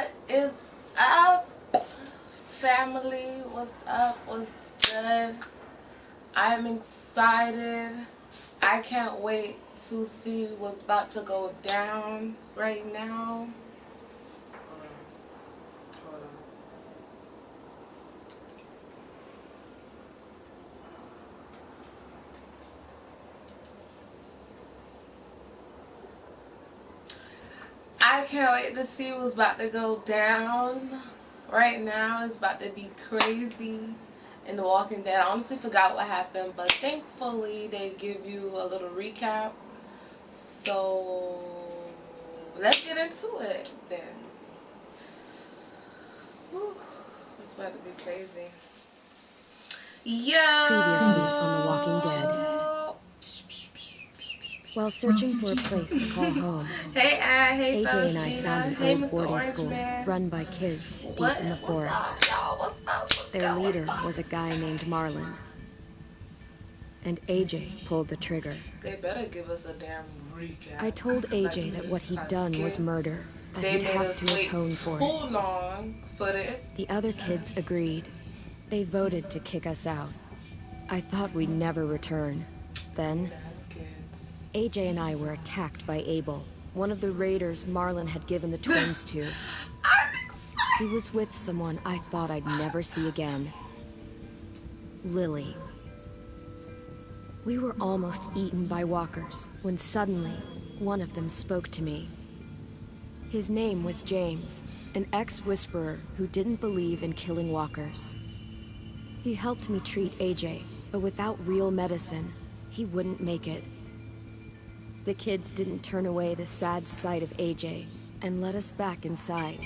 What is up, family? What's up? What's good? I'm excited. I can't wait to see what's about to go down right now. Hold on. I can't wait to see what's about to go down right now. It's about to be crazy in The Walking Dead. I honestly forgot what happened, but thankfully they give you a little recap. So let's get into it then. Whew, it's about to be crazy. Yo! Previously on The Walking Dead. While searching for a place to call home, hey, hey, AJ and I found an hey, old Mr. boarding Orange school Man. run by kids What? deep in the forest. What's up, y'all? What's up? What's Their going leader on? was a guy named Marlon. And AJ pulled the trigger. They better give us a damn recap. I told AJ that what he'd done was murder, that They he'd made have us to wait atone for too it. long for this. The other kids agreed. They voted to kick us out. I thought we'd never return. Then, AJ and I were attacked by Abel, one of the raiders Marlon had given the twins to. He was with someone I thought I'd never see again. Lily. We were almost eaten by walkers when suddenly one of them spoke to me. His name was James, an ex-whisperer who didn't believe in killing walkers. He helped me treat AJ, but without real medicine, he wouldn't make it. The kids didn't turn away the sad sight of AJ and let us back inside.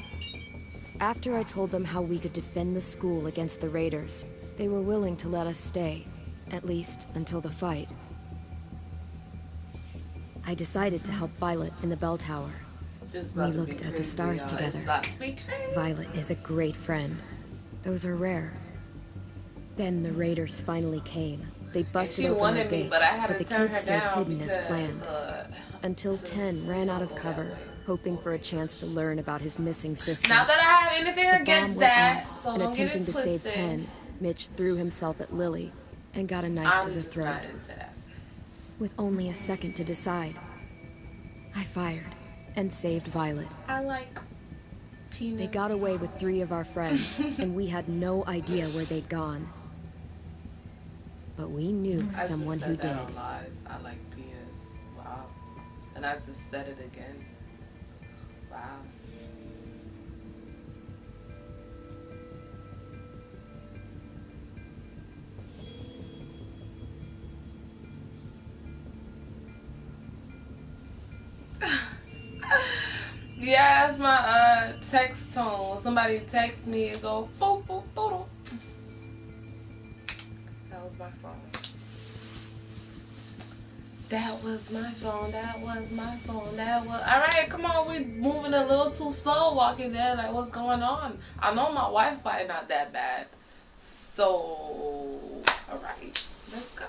After I told them how we could defend the school against the raiders, they were willing to let us stay, at least until the fight. I decided to help Violet in the bell tower. We looked at the stars together. Violet is a great friend. Those are rare. Then the raiders finally came. They busted open our gates, but the kids stayed hidden as planned. Until 10 ran out of cover, hoping for a chance to learn about his missing sisters. Not that I have anything against that, so and don't get attempting it to twisted. save 10, Mitch threw himself at Lily and got a knife to the throat. With only a second to decide, I fired and saved Violet. I like peanuts. They got away with 3 of our friends, and we had no idea where they'd gone. But we knew someone who did. I like peanuts. Wow. And I just said it again. Wow. Yeah, that's my text tone. When somebody texts me, it go boop boop boop. That was my phone. That was my phone. That was my phone. That was. All right, come on. We moving a little too slow, Walking Dead. Like, what's going on? I know my Wi-Fi not that bad. So, all right, let's go.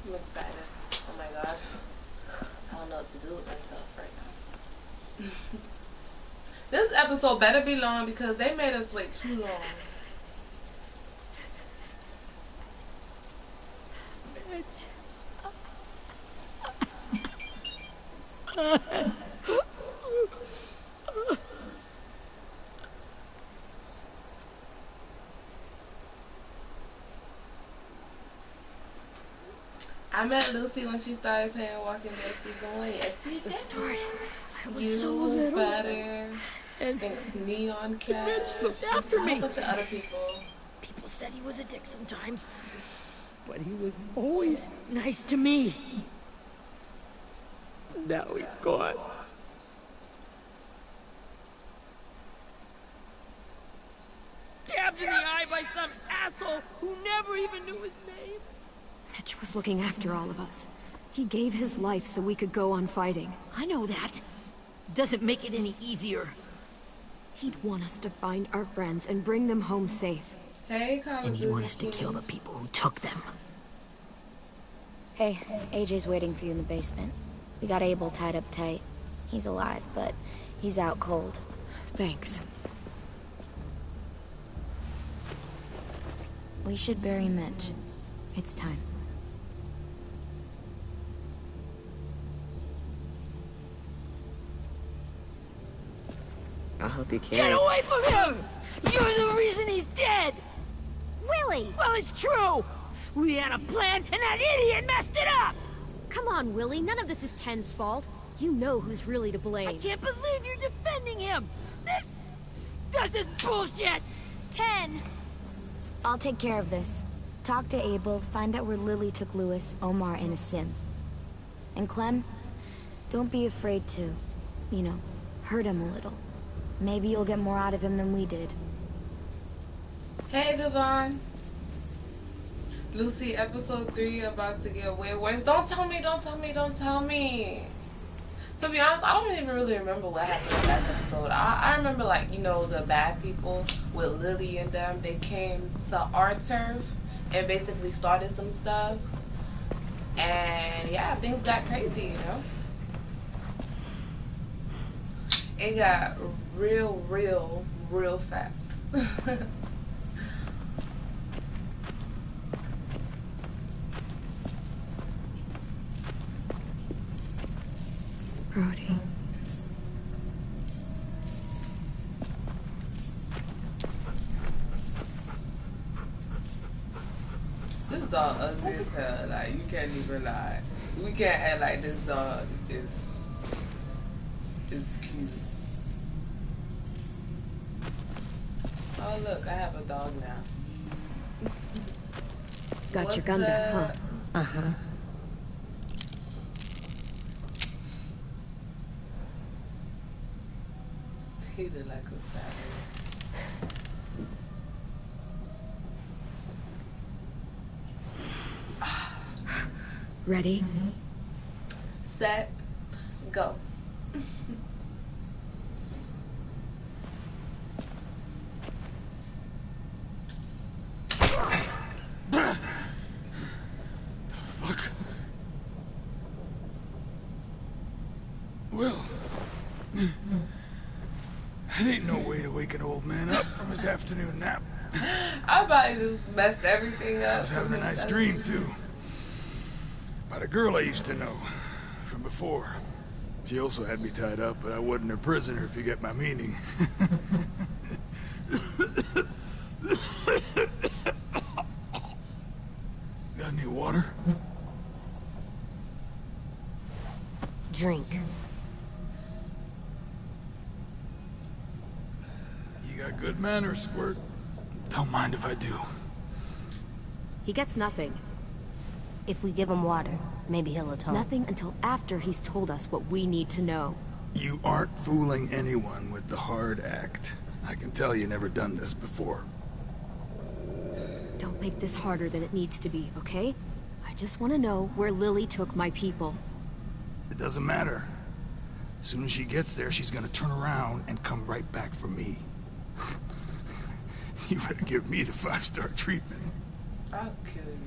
I'm excited. Oh my god. I don't know what to do with myself right now. This episode better be long because they made us wait too long. I met Lucy when she started playing Walking Dead season 1. Yes, she did. The start. I was You so little. better. And Thanks, Neon Cat. Mitch looked after A me. whole bunch of other people. People said he was a dick sometimes, but he was always nice to me. Now he's gone. Stabbed in the eye by some asshole who never even knew his name. Mitch was looking after all of us. He gave his life so we could go on fighting. I know that. Doesn't make it any easier. He'd want us to find our friends and bring them home safe. Hey, And he'd want us to kill the people who took them. Hey, AJ's waiting for you in the basement. We got Abel tied up tight. He's alive, but he's out cold. Thanks. We should bury Mitch. It's time. I'll help you carry. Get away from him! You're the reason he's dead! Willie! Well, it's true! We had a plan, and that idiot messed it up! Come on, Willie. None of this is Ten's fault. You know who's really to blame. I can't believe you're defending him! This is bullshit! 10! I'll take care of this. Talk to Abel, find out where Lily took Lewis, Omar, and a sim. And Clem, don't be afraid to, you know, hurt him a little. Maybe you'll get more out of him than we did. Hey, Devon. Lucy, episode 3 about to get way worse. Don't tell me, don't tell me, don't tell me. To be honest, I don't even really remember what happened in that episode. I remember, like, you know, the bad people with Lily and them. They came to our turf and basically started some stuff. And yeah, things got crazy, you know. It got real fast. Brody. This dog ugly as hell. Like, you can't even lie. We can't act like this dog is cute. Oh look, I have a dog now. Got your gun back, huh? Uh-huh. He look like a savage. Ready? Set, go. Fuck. Well, that ain't no way to wake an old man up from his afternoon nap. I probably just messed everything up. I was having a nice dream, too. About a girl I used to know from before. She also had me tied up, but I wasn't her prisoner, if you get my meaning. Got any water? Drink. You got good manners, Squirt. Don't mind if I do. He gets nothing. If we give him water, maybe he'll atone. Nothing until after he's told us what we need to know. You aren't fooling anyone with the hard act. I can tell you never done this before. Don't make this harder than it needs to be, okay? I just want to know where Lily took my people. It doesn't matter. As soon as she gets there, she's gonna turn around and come right back for me. You better give me the 5-star treatment. I'll kill you.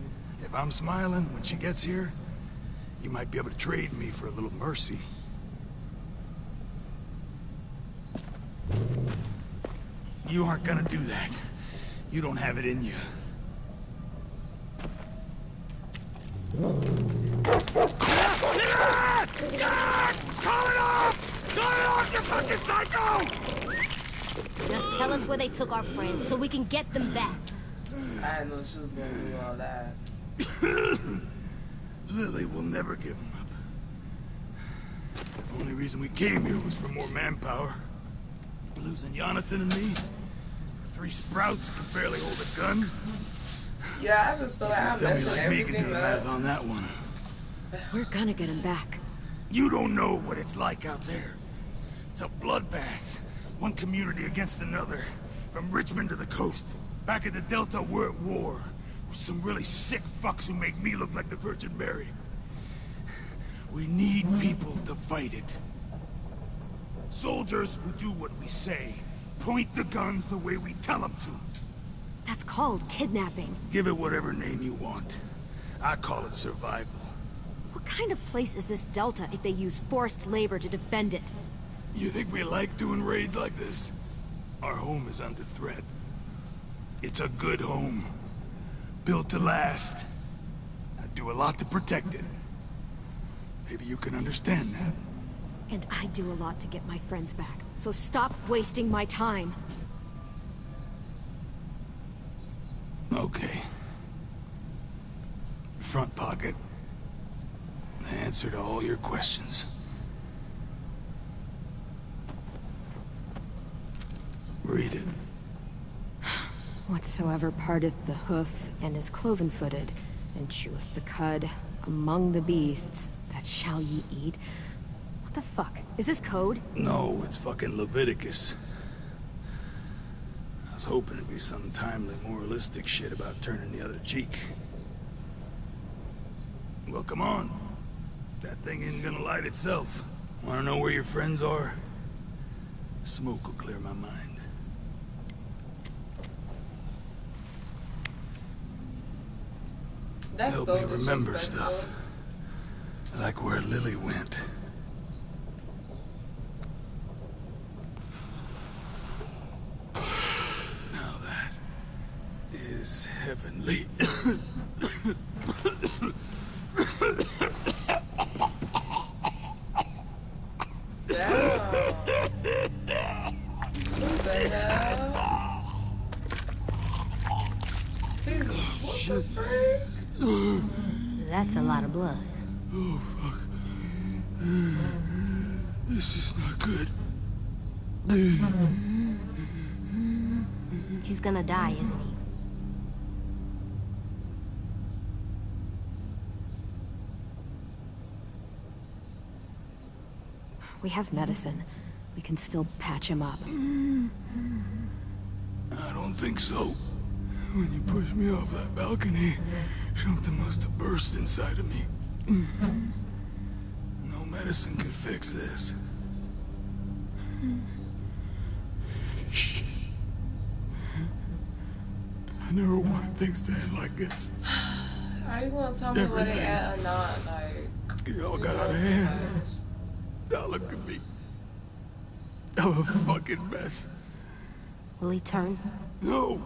If I'm smiling when she gets here, you might be able to trade me for a little mercy. You aren't gonna do that. You don't have it in you. Call it off! Call it off, you fucking psycho! Just tell us where they took our friends so we can get them back. I didn't know she was gonna do all that. Lily will never give him up. The only reason we came here was for more manpower. Losing Jonathan and me, for 3 sprouts who can barely hold a gun. Yeah, I just feel like I'm Tell me messing like me can do everything the math up. on that one. We're gonna get him back. You don't know what it's like out there. It's a bloodbath. One community against another. From Richmond to the coast. Back at the Delta, we're at war. With some really sick fucks who make me look like the Virgin Mary. We need people to fight it. Soldiers who do what we say. Point the guns the way we tell them to. That's called kidnapping. Give it whatever name you want. I call it survival. What kind of place is this Delta if they use forced labor to defend it? You think we like doing raids like this? Our home is under threat. It's a good home. Built to last. I do a lot to protect it. Maybe you can understand that. And I do a lot to get my friends back, so stop wasting my time. Okay. Front pocket. The answer to all your questions. Read it. Whatsoever parteth the hoof and is cloven-footed, and cheweth the cud among the beasts, that shall ye eat. What the fuck? Is this code? No, it's fucking Leviticus. I was hoping it'd be some timely, moralistic shit about turning the other cheek. Well, come on. That thing ain't gonna light itself. Wanna know where your friends are? Smoke will clear my mind. That's Help so me remember disrespectful. stuff. Like where Lily went. Now that is heavenly. What the hell? Jesus, what the frick? That's a lot of blood. Oh, fuck. This is not good. He's gonna die, isn't he? We have medicine. We can still patch him up. I don't think so. When you pushed me off that balcony, something must have burst inside of me. No medicine can fix this. Shit. I never wanted things to end like this. Are you gonna tell me where they at or not? Like, It all got out of hand. Now look at me. I'm a fucking mess. Will he turn? No.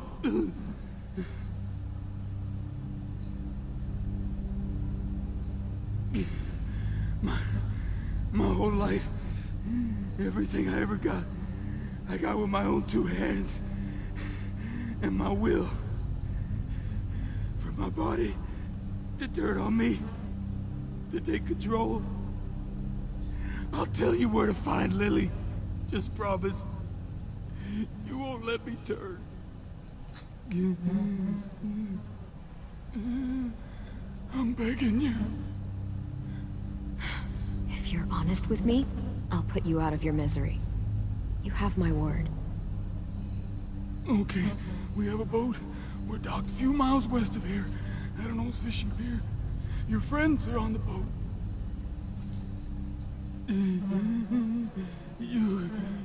My whole life, everything I ever got, I got with my own two hands and my will. For my body to turn on me, to take control. I'll tell you where to find Lily. Just promise. You won't let me turn. I'm begging you. If you're honest with me, I'll put you out of your misery. You have my word. Okay, we have a boat. We're docked a few miles west of here at an old fishing pier. Your friends are on the boat.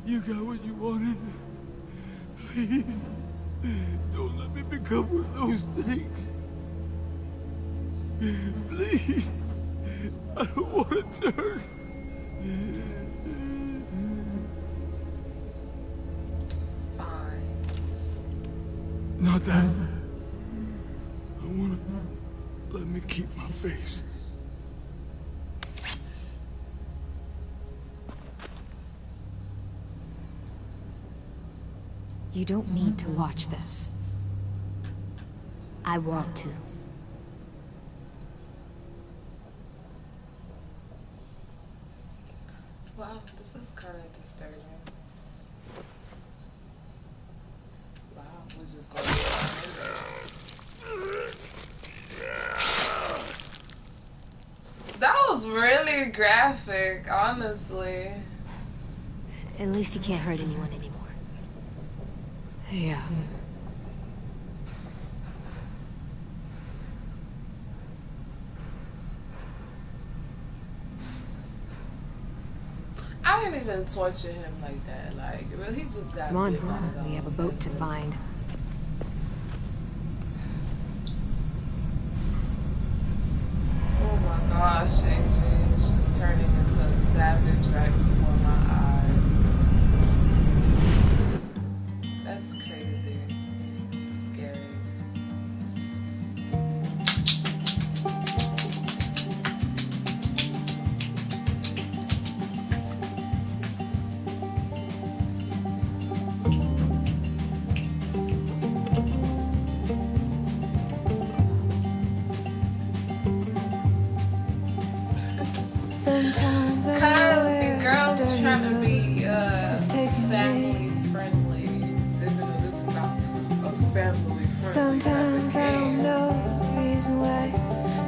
You got what you wanted. Please, don't let me become one of those things. Please, I don't want to turn. fine. Not that. I want to let me keep my face. You don't need to watch this. I want to. Wow, this is kind of disturbing. Wow, we're just going to That was really graphic, honestly. At least he can't hurt anyone anymore. Yeah. I didn't even torture him like that. Like, really, he just got Come on, bit by his own we have a boat to fingers. find. Oh my gosh, Sometimes I Cause know the where girls it's trying to be taking family me. friendly. Even though this is not a family friendly Sometimes I don't know the reason why.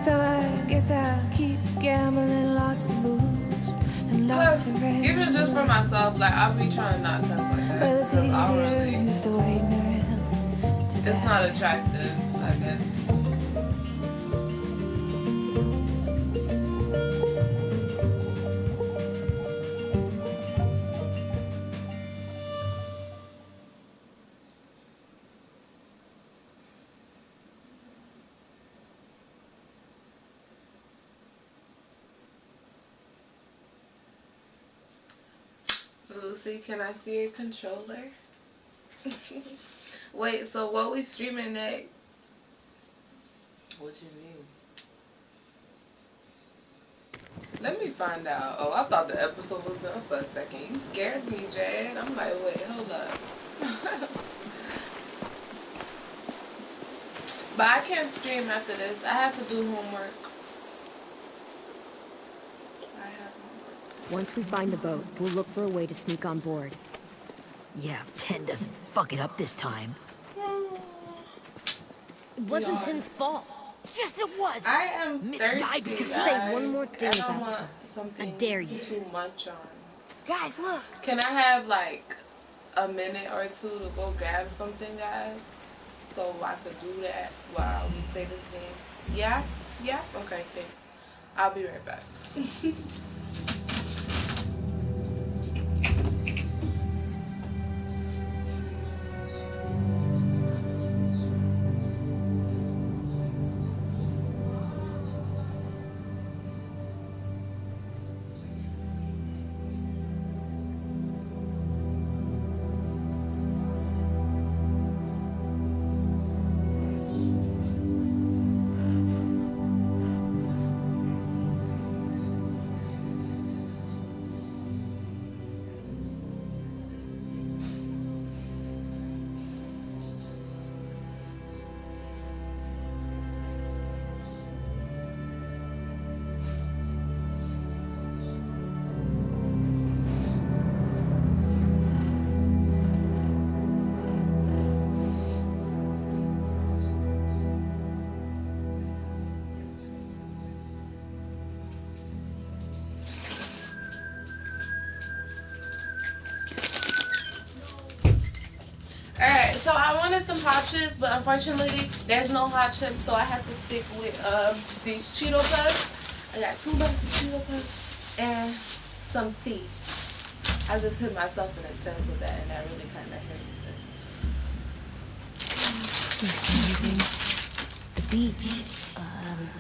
So I guess I'll keep gambling lots of moves and lots Plus, of red. even just for myself, like I'll be trying to not cuss like that. Well, it's Cause I don't easier really, just to wait around to it's not attractive, I guess. Lucy, can I see your controller? Wait, so what we streaming next? What you mean? Let me find out. Oh, I thought the episode was done for a second. You scared me, Jade. I'm like, wait, hold up. But I can't stream after this. I have to do homework. I have homework. Once we find the boat, we'll look for a way to sneak on board. Yeah, if 10 doesn't fuck it up this time. It wasn't Tin's fault. Yes, it was! I am Mitch thirsty, died because guys. Say one more thing I don't about want this. something I dare you. too much on. Guys, look. Can I have like a minute or two to go grab something, guys? So I could do that while we play this game. Yeah? Yeah? Okay, thanks. I'll be right back. Alright, so I wanted some hot chips, but unfortunately there's no hot chips, so I have to stick with these Cheeto Puffs. I got 2 bags of Cheeto Puffs and some tea. I just hit myself in the chest with that, and that really kind of hurt. The beach,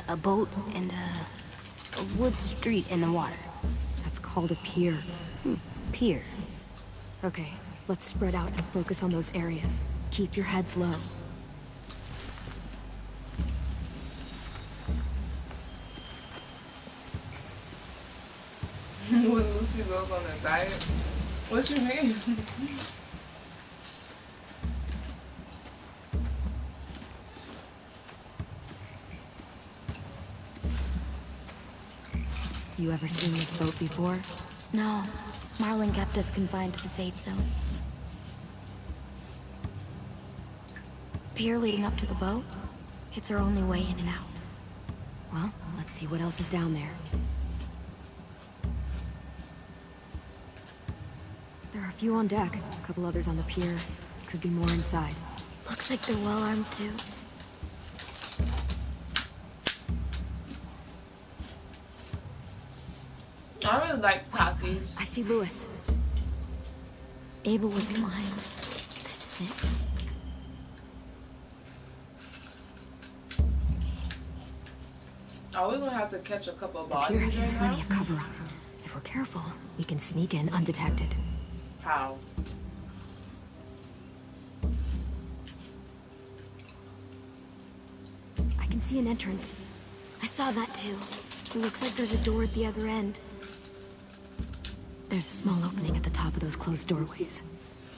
a boat, and a wood street in the water. That's called a pier. Pier. Okay, let's spread out and focus on those areas. Keep your heads low. When Lucy goes on a diet? What you mean? You ever seen this boat before? No, Marlin kept us confined to the safe zone. Pier leading up to the boat? It's our only way in and out. Well, let's see what else is down there. There are a few on deck, a couple others on the pier. Could be more inside. Looks like they're well armed too. I really like Takis. I see Lewis. Abel was mine. This is it. Are we gonna have to catch a couple of The pier bodies has right plenty now? of cover up. If we're careful, we can sneak in undetected. How? I can see an entrance. I saw that too. It looks like there's a door at the other end. There's a small opening at the top of those closed doorways.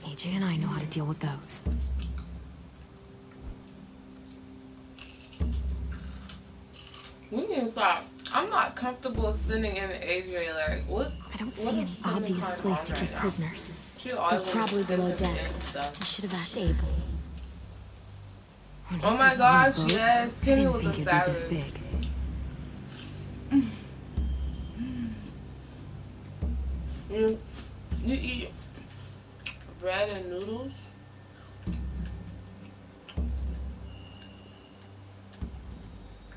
AJ and I know how to deal with those. We need to stop I'm not comfortable sitting in AJ. Like, what? I don't What see any is Cinnamon obvious Pine place on to right keep now? prisoners. She They're always probably below dipping deck. in stuff. I should have asked Abel. When Oh he my said on a gosh, boat, yes. I Kenny didn't was think a it'd be this savage. big. You eat bread and noodles?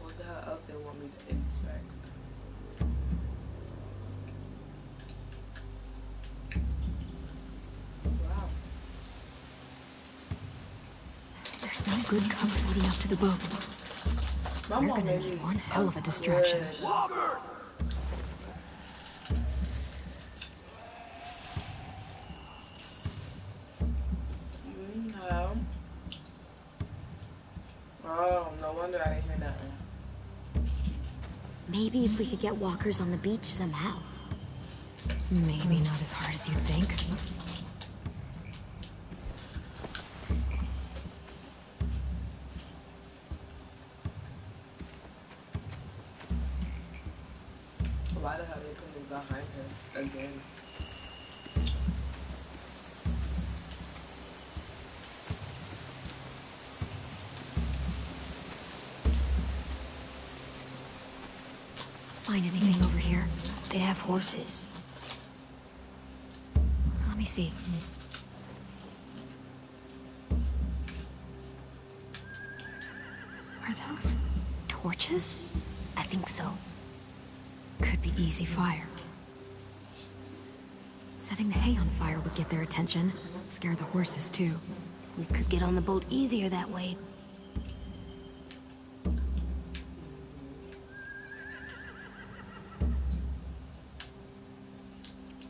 What the hell else they want me to inspect? Wow. There's no good cover leading up to the boat. My We're mom gonna made need me one hell of a distraction. good. Walkers! No. Oh, no wonder I didn't hear nothing. Maybe if we could get walkers on the beach somehow. Maybe not as hard as you'd think. Why the hell they put me behind her again? Find anything over here? They have horses. Let me see. Are those torches? I think so. Could be easy fire. Setting the hay on fire would get their attention. Scare the horses too. We could get on the boat easier that way.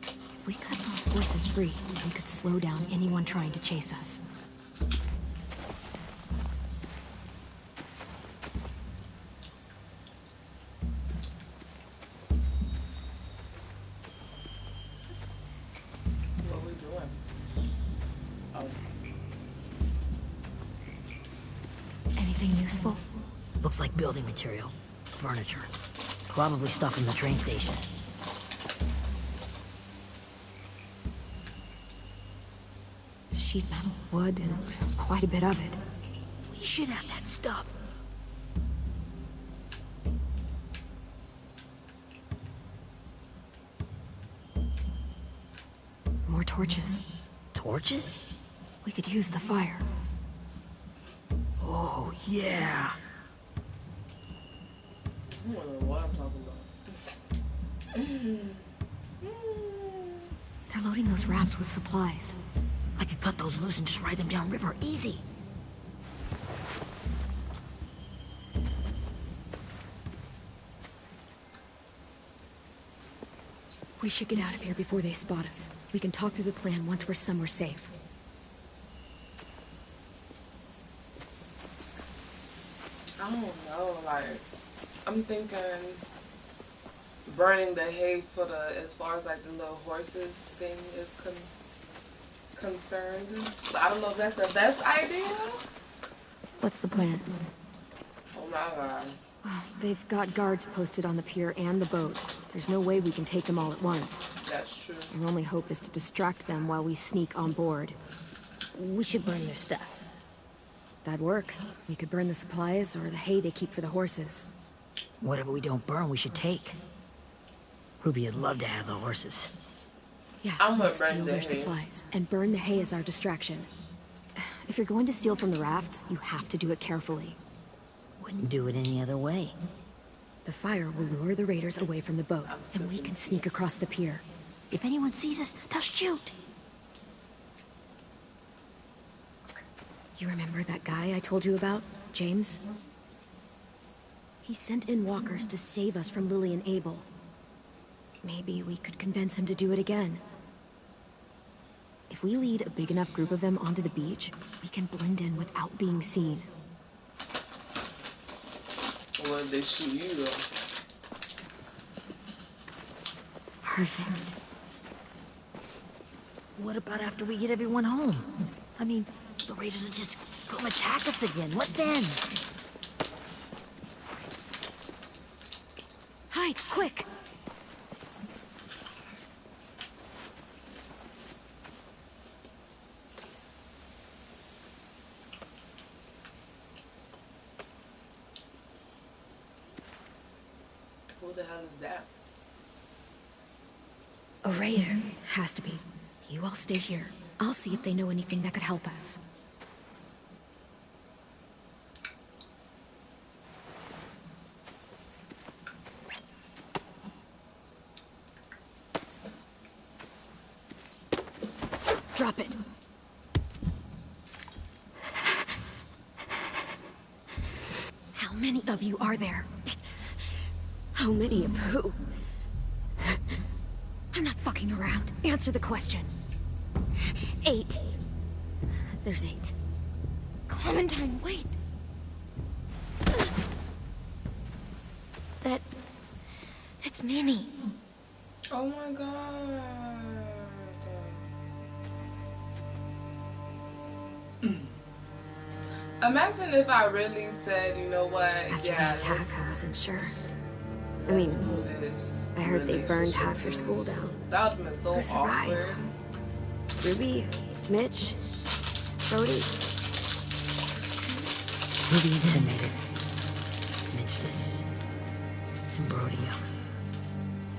If we cut those horses free, we could slow down anyone trying to chase us. What are we doing? Oh. Anything useful? Looks like building material. Furniture. Probably stuff from the train station. Sheet metal, wood, and quite a bit of it. We should have that stuff. More torches. Torches? We could use the fire. Oh, yeah. I don't know what I'm talking about. They're loading those rafts with supplies. I could cut those loose and just ride them downriver, easy. We should get out of here before they spot us. We can talk through the plan once we're somewhere safe. I don't know, like, I'm thinking burning the hay for the, as far as like the little horses thing is concerned. But I don't know if that's the best idea. What's the plan? Oh my god. They've got guards posted on the pier and the boat. There's no way we can take them all at once. That's true. Our only hope is to distract them while we sneak on board. We should burn their stuff. That'd work. We could burn the supplies or the hay they keep for the horses. Whatever we don't burn, we should take. Ruby'd love to have the horses. Yeah, I'm gonna we'll burn steal the their hay. supplies and burn the hay as our distraction. If you're going to steal from the rafts, you have to do it carefully. Wouldn't do it any other way. The fire will lure the raiders away from the boat, and we can sneak across the pier. If anyone sees us, they'll shoot. You remember that guy I told you about? James? He sent in walkers to save us from Lily and Abel. Maybe we could convince him to do it again. If we lead a big enough group of them onto the beach, we can blend in without being seen. Or if they shoot you though. Perfect. What about after we get everyone home? I mean, the raiders will just come attack us again. What then? Right, quick! Who the hell is that? A raider. Has to be. You all stay here. I'll see if they know anything that could help us. Drop it. How many of you are there? How many of who? I'm not fucking around. Answer the question. 8. There's 8. Clementine, wait. That's Minnie. Oh my god. Imagine if I really said, you know what, After the attack, I wasn't sure. I let's mean, do this I heard they burned relationship. half your school down. That would've been so Who survived? awkward. Ruby? Mitch? Brody? Ruby didn't make it. Mitch did. And Brody,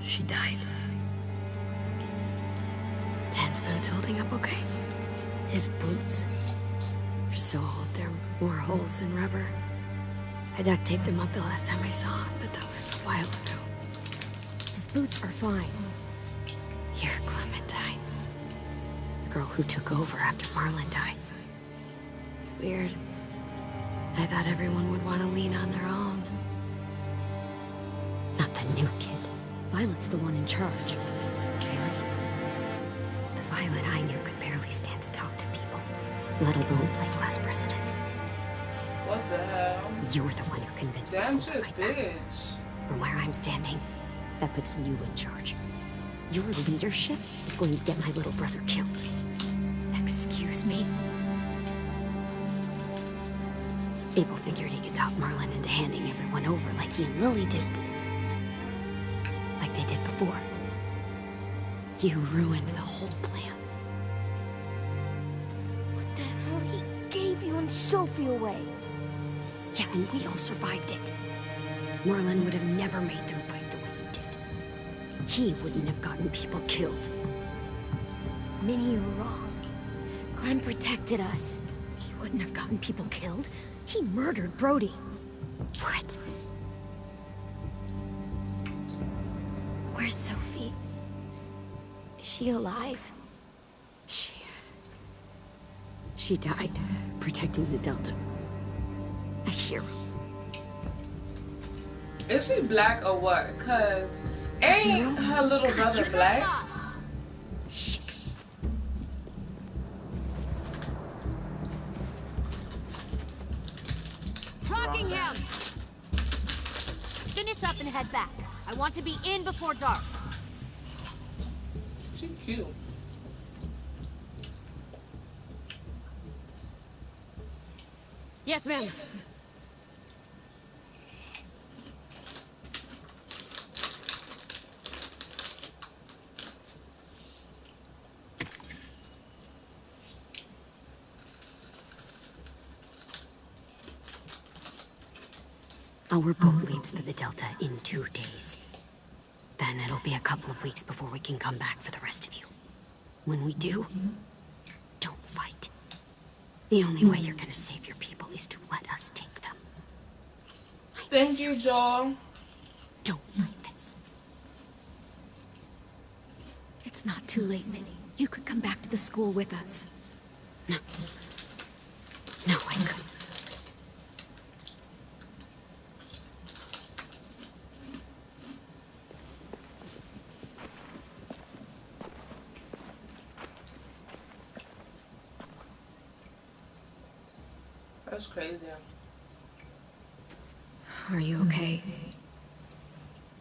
she died. Dan's boots holding up okay? His boots. They're so old, there are more holes than rubber. I duct taped him up the last time I saw him, but that was a while ago. His boots are fine. You're Clementine. The girl who took over after Marlon died. It's weird. I thought everyone would want to lean on their own. Not the new kid. Violet's the one in charge. Really? The Violet I knew could barely stand to talk to people, let alone play class president. What the hell? You're the one who convinced the Damn school to shit, fight back. bitch. From where I'm standing, that puts you in charge. Your leadership is going to get my little brother killed. Excuse me? Abel figured he could talk Marlon into handing everyone over like he and Lily did. Like they did before. You ruined the whole plan. What the hell? He gave you and Sophie away. Yeah, and we all survived it. Marlon would have never made them fight the way you did. He wouldn't have gotten people killed. Minnie, you're wrong. Clem protected us. He wouldn't have gotten people killed. He murdered Brody. What? Where's Sophie? Is she alive? She died protecting the Delta. A hero. Is she black or what? Cause ain't her little brother black? Shit. Rockingham! Finish up and head back. I want to be in before dark. She cute. Yes, ma'am. Our boat leaves for the Delta in 2 days. Then it'll be a couple of weeks before we can come back for the rest of you. When we do, don't fight. The only way you're gonna save your people is to let us take them. Thank you, Joel. Don't fight this. It's not too late, Minnie. You could come back to the school with us. No. No, I couldn't. That's crazy. Are you okay?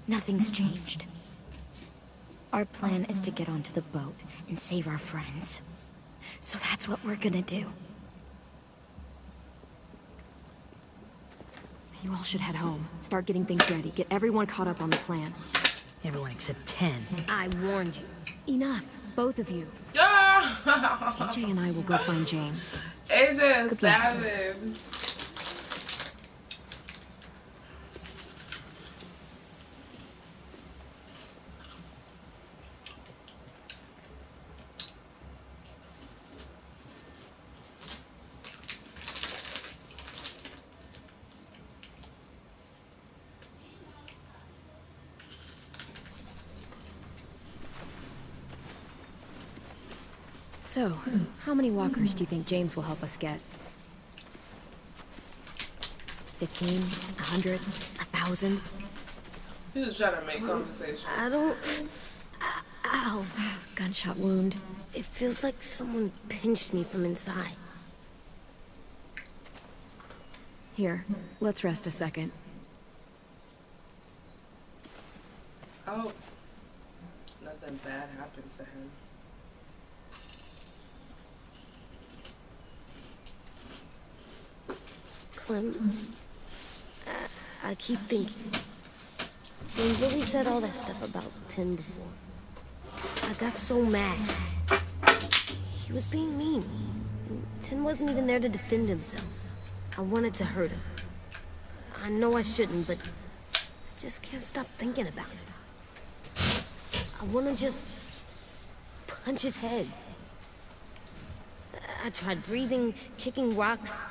Nothing's changed. Our plan is to get onto the boat and save our friends. So that's what we're gonna do. You all should head home. Start getting things ready. Get everyone caught up on the plan. Everyone except 10. I warned you. Enough, both of you. Yeah. AJ and I will go find James. AJ is Good luck. savage. So, how many walkers do you think James will help us get? 15? 100? 1,000? He's just trying to make conversation. I don't... Ow. Gunshot wound. It feels like someone pinched me from inside. Here, let's rest a second. Oh, nothing bad happened to him. Clem, I keep thinking. When Billy said all that stuff about Tim before, I got so mad. He was being mean. And Tim wasn't even there to defend himself. I wanted to hurt him. I know I shouldn't, but I just can't stop thinking about it. I want to just punch his head. I tried breathing, kicking rocks.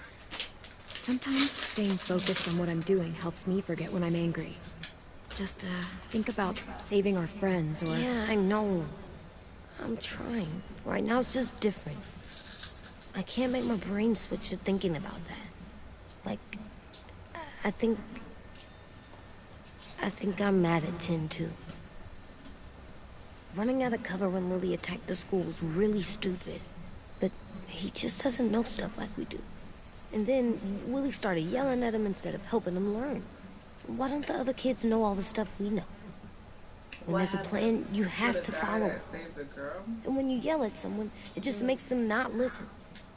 Sometimes staying focused on what I'm doing helps me forget when I'm angry. Just, think about saving our friends, or... Yeah, I know. I'm trying. Right now it's just different. I can't make my brain switch to thinking about that. Like, I think I'm mad at Tin, too. Running out of cover when Lily attacked the school was really stupid. But he just doesn't know stuff like we do. And then Willie started yelling at him instead of helping him learn. Why don't the other kids know all the stuff we know? When there's a plan, you have to follow it. And when you yell at someone, it just makes them not listen.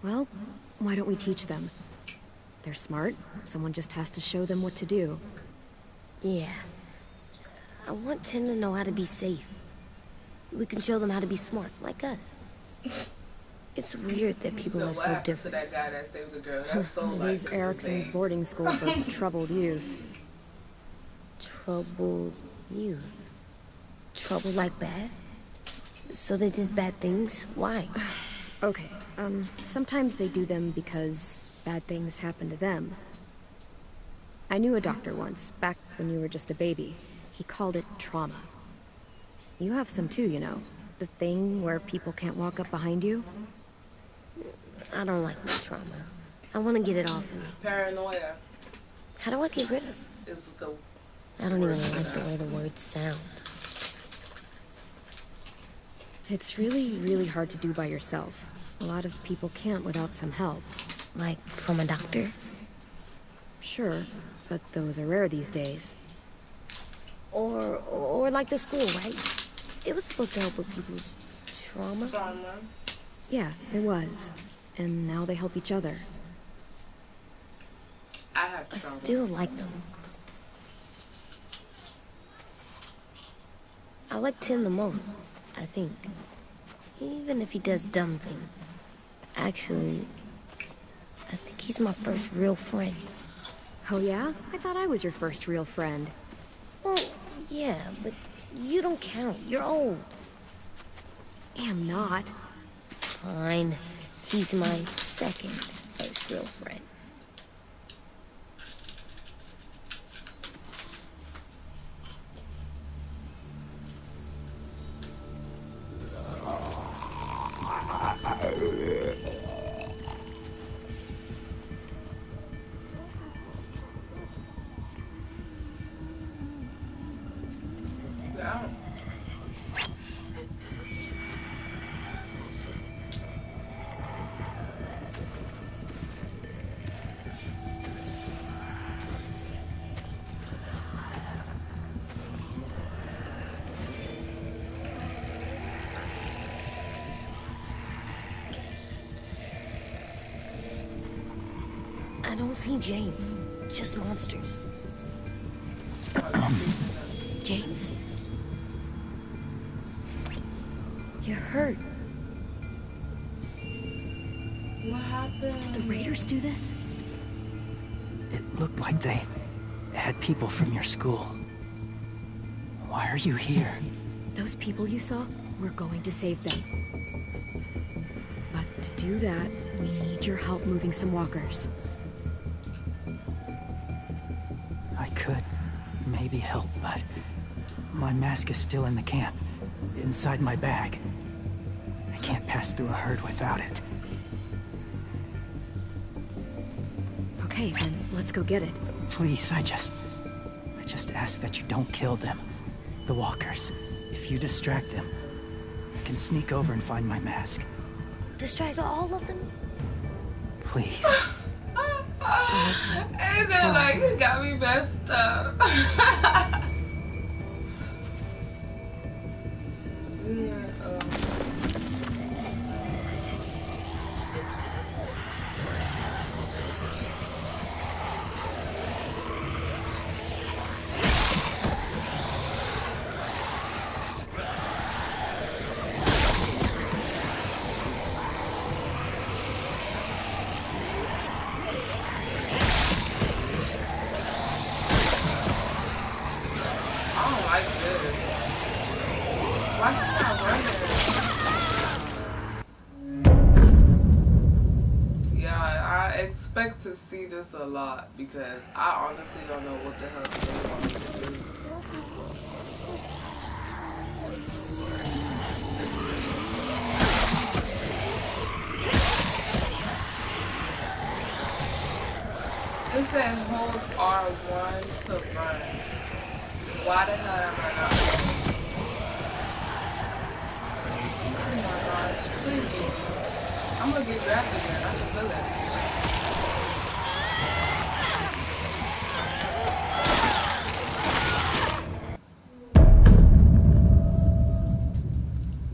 Well, why don't we teach them? They're smart. Someone just has to show them what to do. Yeah. I want Tim to know how to be safe. We can show them how to be smart, like us. It's weird that people are so different. That guy that saved the girl. That's so He's Erickson's boarding school for troubled youth. Troubled youth? Trouble like bad? So they did bad things? Why? Okay, sometimes they do them because bad things happen to them. I knew a doctor once, back when you were just a baby. He called it trauma. You have some too, you know. The thing where people can't walk up behind you. I don't like my trauma. I want to get it off of me. Paranoia. How do I get rid of it? It's the I don't even like the way the words sound. It's really, really hard to do by yourself. A lot of people can't without some help. Like, from a doctor? Sure, but those are rare these days. Or like the school, right? It was supposed to help with people's trauma. Yeah, it was. And now they help each other. I have I trauma. still like them. I like Tim the most, I think. Even if he does dumb things. Actually, I think he's my first real friend. Oh yeah? I thought I was your first real friend. Well, yeah, but you don't count. You're old. Am not. Fine. He's my second first real friend. Yeah. I don't see James. just monsters. James? You're hurt. What happened? Did the Raiders do this? It looked like they had people from your school. Why are you here? Those people you saw, we're going to save them. But to do that, we need your help moving some walkers. I could maybe help, but my mask is still in the camp, inside my bag. I can't pass through a herd without it. Okay, then let's go get it. Please, I just ask that you don't kill them. The walkers. If you distract them, I can sneak over and find my mask. Distract all of them? Please. It's like, you got me messed up. Expect to see this a lot because I honestly don't know what the hell they want me to do. It said hold R1 to run. Why the hell am I not running? Oh my gosh, please. I'm gonna get grabbed again. I can feel it.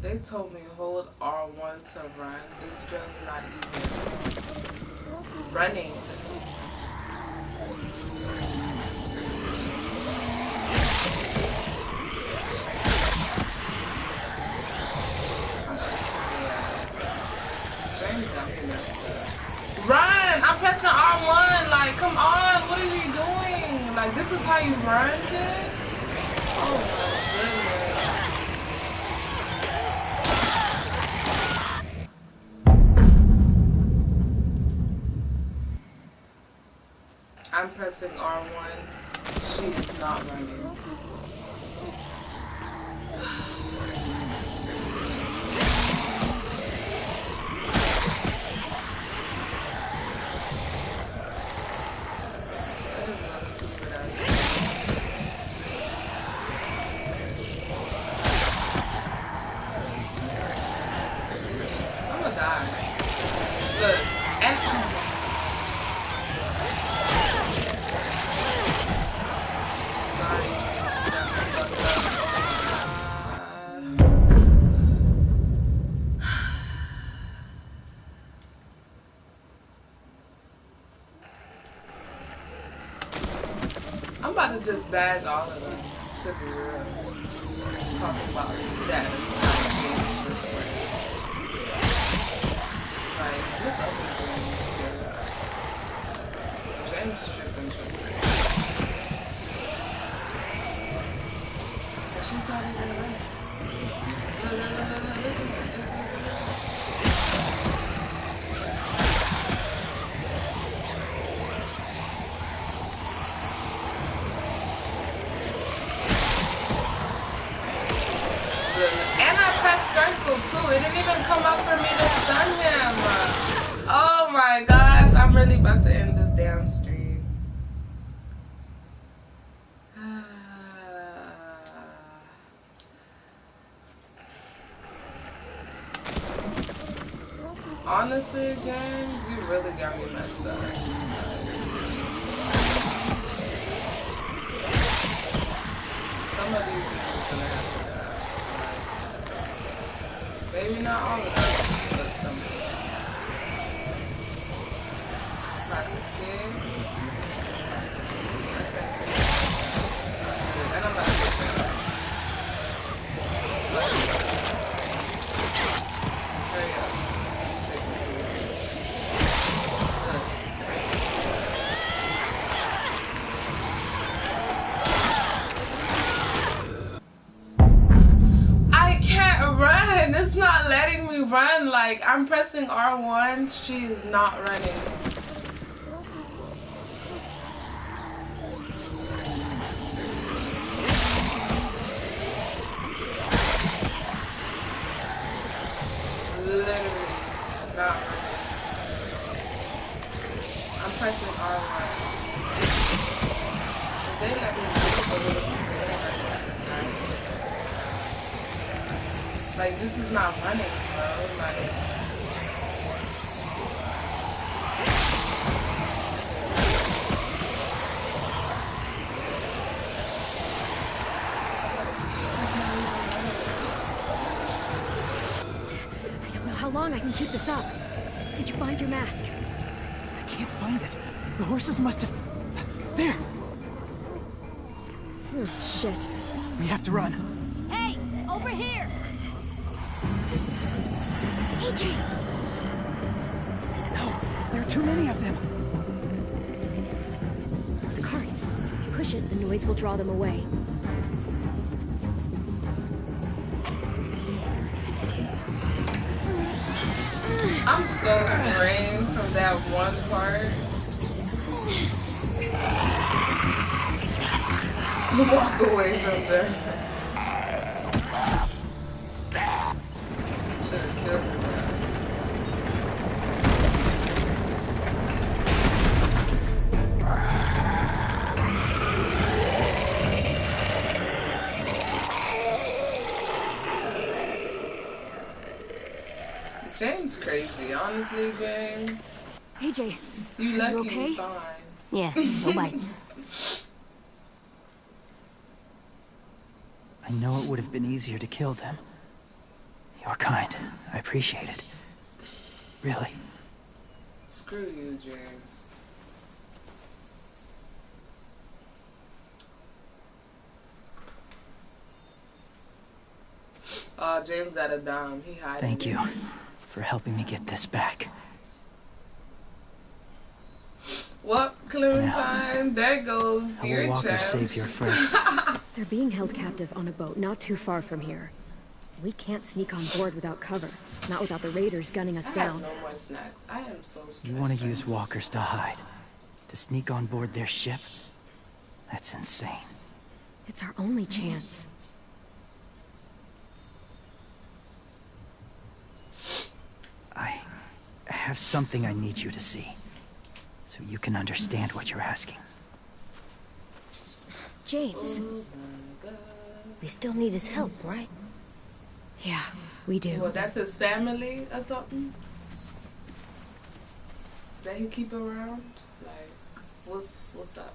They told me hold R1 to run. This girl's not even running. Run! I'm pressing R1. Like, come on. What are you doing? Like, this is how you run, kid? Oh my goodness. I'm pressing R1. She is not running. I'm gonna die. Look, I'm about to just bag all of them, to be real. Talking about status, not change this way. Like, this other thing is good. James tripping. But she's not even running. And I pressed circle too. It didn't even come up for me to stun him. Oh my gosh, I'm really about to end this damn stream. Honestly, James, you really got me messed up. Some of these people are gonna have to die. Maybe not all of them, but some of them. My skin. run. Like, I'm pressing R1. She is not running. Literally not running. I'm pressing R1. If they let me move a little bit, like, this is not running, bro. Like, I don't know how long I can keep this up. Did you find your mask? I can't find it. The horses must have... There! Oh, shit. We have to run. Hey, over here! AJ! No, there are too many of them. The cart. If we push it, the noise will draw them away. I'm so drained from that one part. Walk away from there. Should have killed his ass. James crazy, honestly, James. AJ, You lucky, you okay? you fine. Yeah, no bites. I know it would have been easier to kill them. You're kind. I appreciate it. Really. Screw you, James. James got a dime. He hiding. Thank you for helping me get this back. Well, Clementine, there goes How your will Walker chance. save your friends? They're being held captive on a boat not too far from here. We can't sneak on board without cover. Not without the raiders gunning us I down. have no more snacks. I am so stressed. You want to use walkers to hide? To sneak on board their ship? That's insane. It's our only chance. I have something I need you to see. So you can understand what you're asking. James. We still need his help, right? Yeah, we do. Well, that's his family or something? That he keep around? Like, what's up?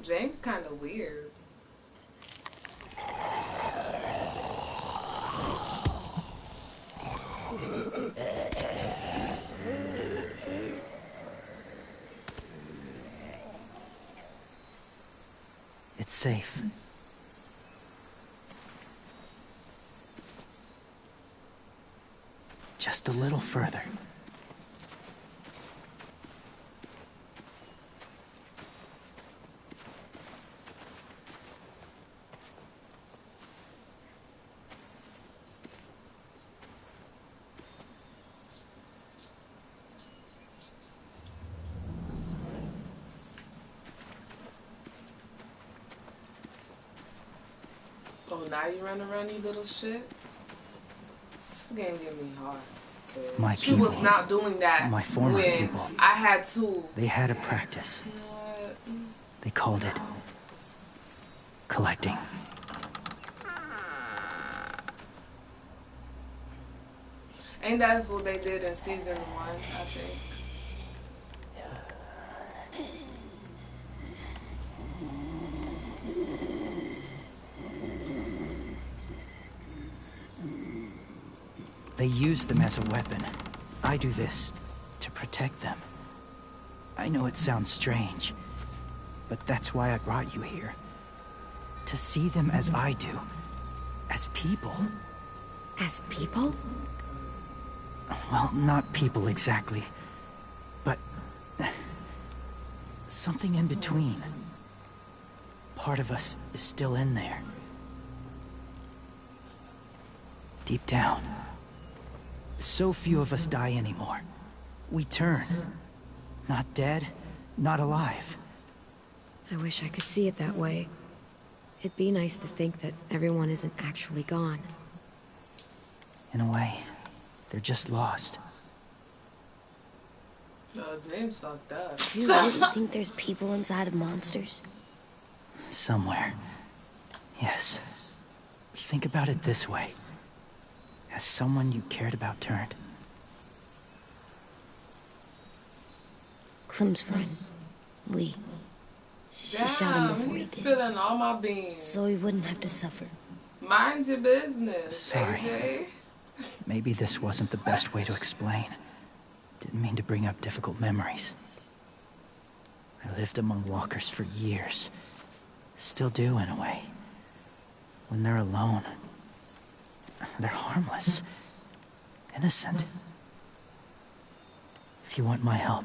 James kind of weird. It's safe. Just a little further. Oh, now you run around, you little shit? This game get me hard. My She people, was not doing that my former when people. I had to. They had a practice. You know what? They called it collecting. Ain't that's what they did in season 1, I think. They use them as a weapon. I do this to protect them. I know it sounds strange, but that's why I brought you here. To see them as I do. As people. As people? Well, not people exactly, but something in between. Part of us is still in there. Deep down, So few of us die anymore. We turn. Not dead, not alive. I wish I could see it that way. It'd be nice to think that everyone isn't actually gone. In a way, they're just lost. James fucked up. Do you really think there's people inside of monsters? Somewhere. Yes. Think about it this way. Has someone you cared about turned? Clem's friend, Lee. She shot him before he he's did. spilling all my beans. So he wouldn't have to suffer. Mind your business, Sorry. AJ. Maybe this wasn't the best way to explain. Didn't mean to bring up difficult memories. I lived among walkers for years. Still do, in a way. When they're alone, they're harmless. Innocent. If you want my help,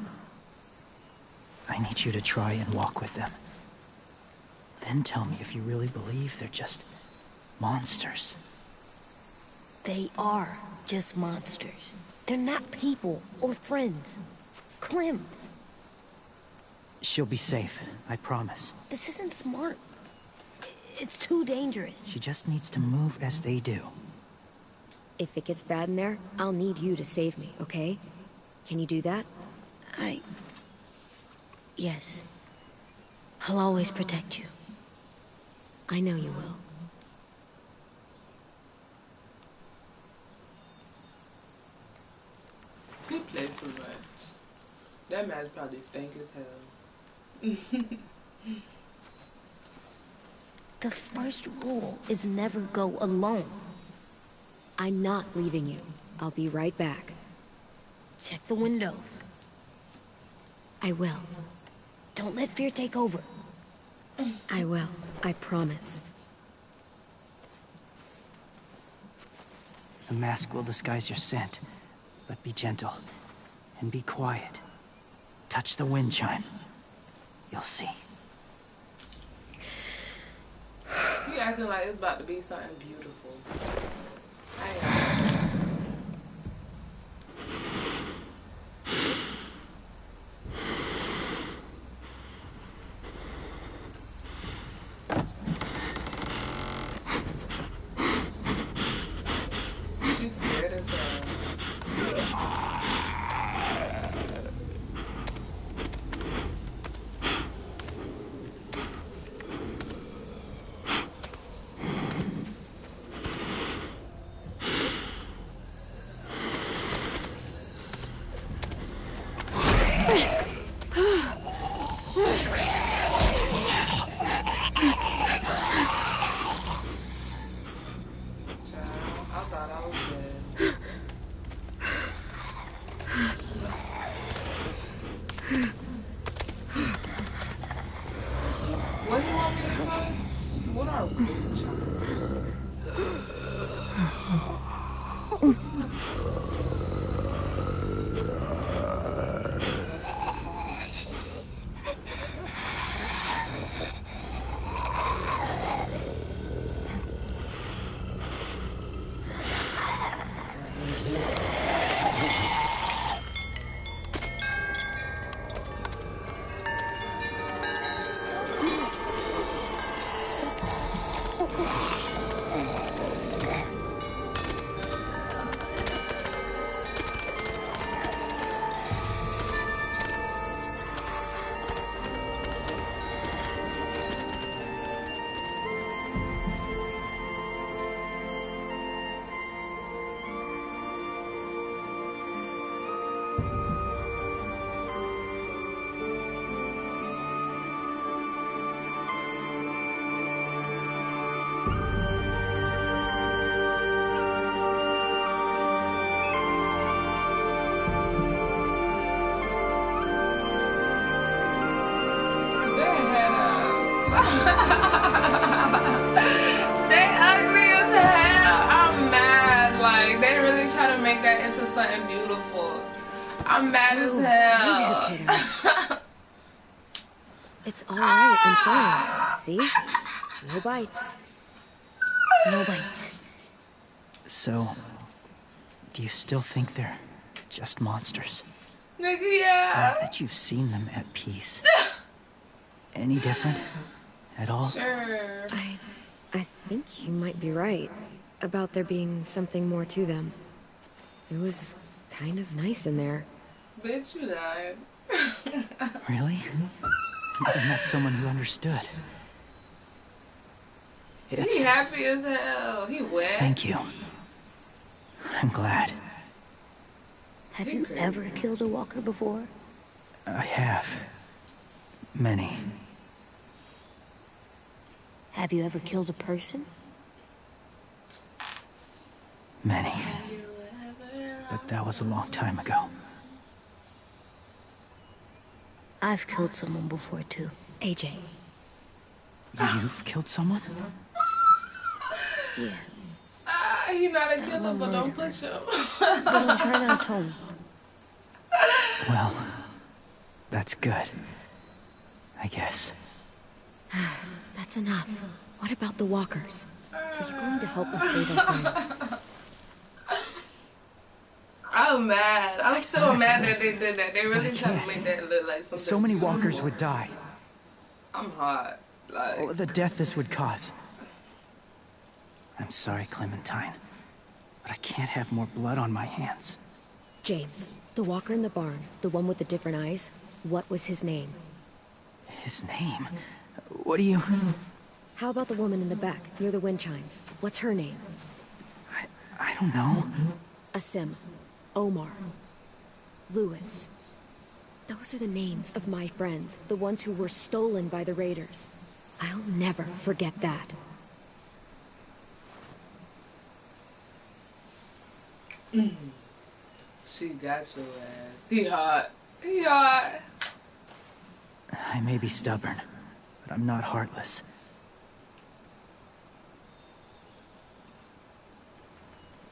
I need you to try and walk with them. Then tell me if you really believe they're just monsters. They are just monsters. They're not people or friends. Clem, She'll be safe, I promise. this isn't smart. It's too dangerous. She just needs to move as they do. If it gets bad in there, I'll need you to save me, okay? Can you do that? Yes. I'll always protect you. I know you will. He plays too much. That man's probably stank as hell. The first rule is never go alone. I'm not leaving you. I'll be right back. Check the windows. I will. Don't let fear take over. I will. I promise. The mask will disguise your scent, but be gentle and be quiet. Touch the wind chime. You'll see. He acting like it's about to be something beautiful. I am. She's scared as hell. I thought I was dead. What do you want me to touch? What are we? They ugly as hell. I'm mad. Like, they really try to make that into something beautiful. I'm mad as hell. It's alright, I'm fine. See? No bites. No bites. So, Do you still think they're just monsters? Nigga, Now yeah. that you've seen them at peace. Any different? At all? Sure. I think you might be right about there being something more to them. It was kind of nice in there. Bitch, you died. Really? Never met someone who understood. He happy as hell. He wet. Thank you. I'm glad. Have you ever killed a walker before? I have. Many. Have you ever killed a person? Many. But that was a long time ago. I've killed someone before, too. AJ. You've killed someone? Yeah. He not a killer, but don't push him. But I'm trying to atone. Well, that's good. I guess. That's enough. What about the walkers? Are you going to help us save our friends? I'm mad. I'm so mad that they did that. They really tried to make that look like something. So many walkers would die. I'm hot. Like, Oh, the death this would cause. I'm sorry, Clementine, but I can't have more blood on my hands. James, the walker in the barn, the one with the different eyes, what was his name? His name? What do you... How about the woman in the back, near the wind chimes? What's her name? I don't know. Asim. Omar. Lewis. Those are the names of my friends, the ones who were stolen by the raiders. I'll never forget that. she got your ass. He hot. He hot. I may be stubborn, but I'm not heartless.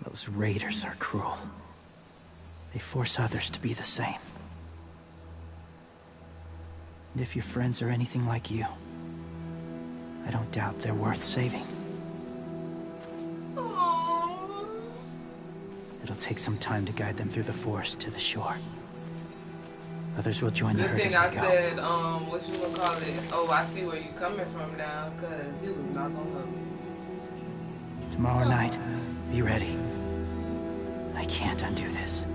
Those raiders are cruel. They force others to be the same. And if your friends are anything like you, I don't doubt they're worth saving. Aww. It'll take some time to guide them through the forest to the shore. Others will join the Good herd thing as I they go. said, what you gonna call it? Oh, I see where you coming from now, cause you was not gonna help me. Tomorrow night, be ready. I can't undo this.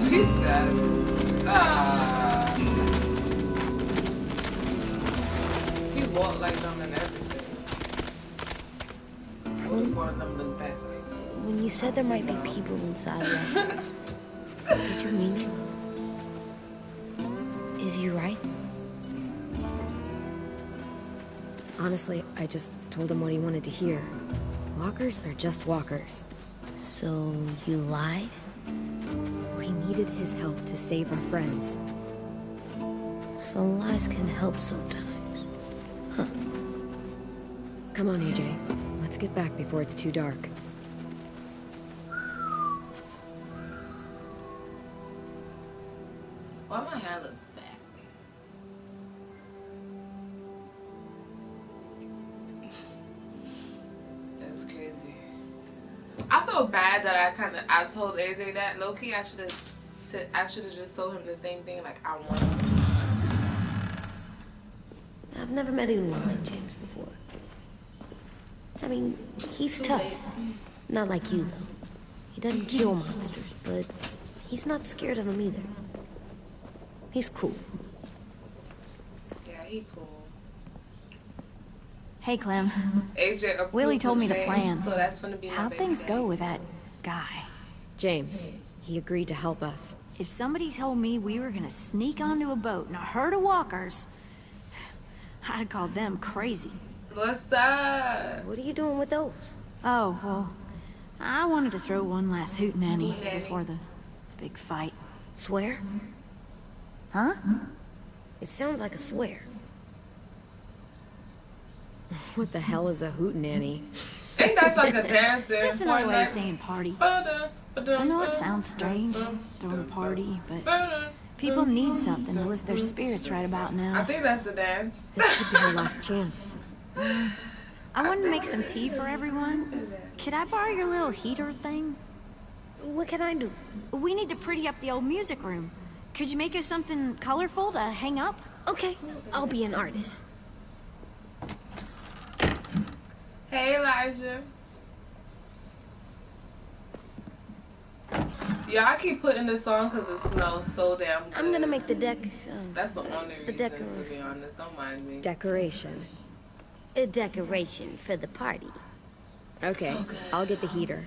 She's savage. He walked like them and everything. What if one of them look back like that? When you said there might be people inside walkers, did you mean it? Is he right? Honestly, I just told him what he wanted to hear. Walkers are just walkers. So you lied? We needed his help to save our friends. So lies can help sometimes. Huh. Come on, AJ. Let's get back before it's too dark. Why my hair look back? That's crazy. I feel bad that I told AJ that. Low-key, I should have just told him the same thing. Like, I want him. I've never met anyone like James before. I mean, he's tough. Not like you, though. He doesn't kill monsters, but he's not scared of them either. He's cool. Yeah, he cool. Hey, Clem. AJ approved Willie told me the name, plan. so that's gonna be my How'd baby things daddy. go with that guy? James, he agreed to help us. If somebody told me we were gonna sneak onto a boat in a herd of walkers, I'd call them crazy. What's up? What are you doing with those? Oh, well, I wanted to throw one last hootenanny Hootenanny. before the big fight. Swear? Huh? It sounds like a swear. What the hell is a hootenanny? Ain't that like a dance It's just in another way of Fortnite? saying party. I know it sounds strange, throwing a party, but people need something to lift their spirits right about I now. think that's the dance. This could be our last chance. I wanted to make some tea for everyone. Could I borrow your little heater thing? What can I do? We need to pretty up the old music room. Could you make us something colorful to hang up? Okay, I'll be an artist. Hey, Elijah. Yeah, I keep putting this on because it smells so damn good. I'm gonna make the deck. That's the only reason, to be honest. Don't mind me. Decoration. A decoration for the party. Okay, So good. I'll get the heater.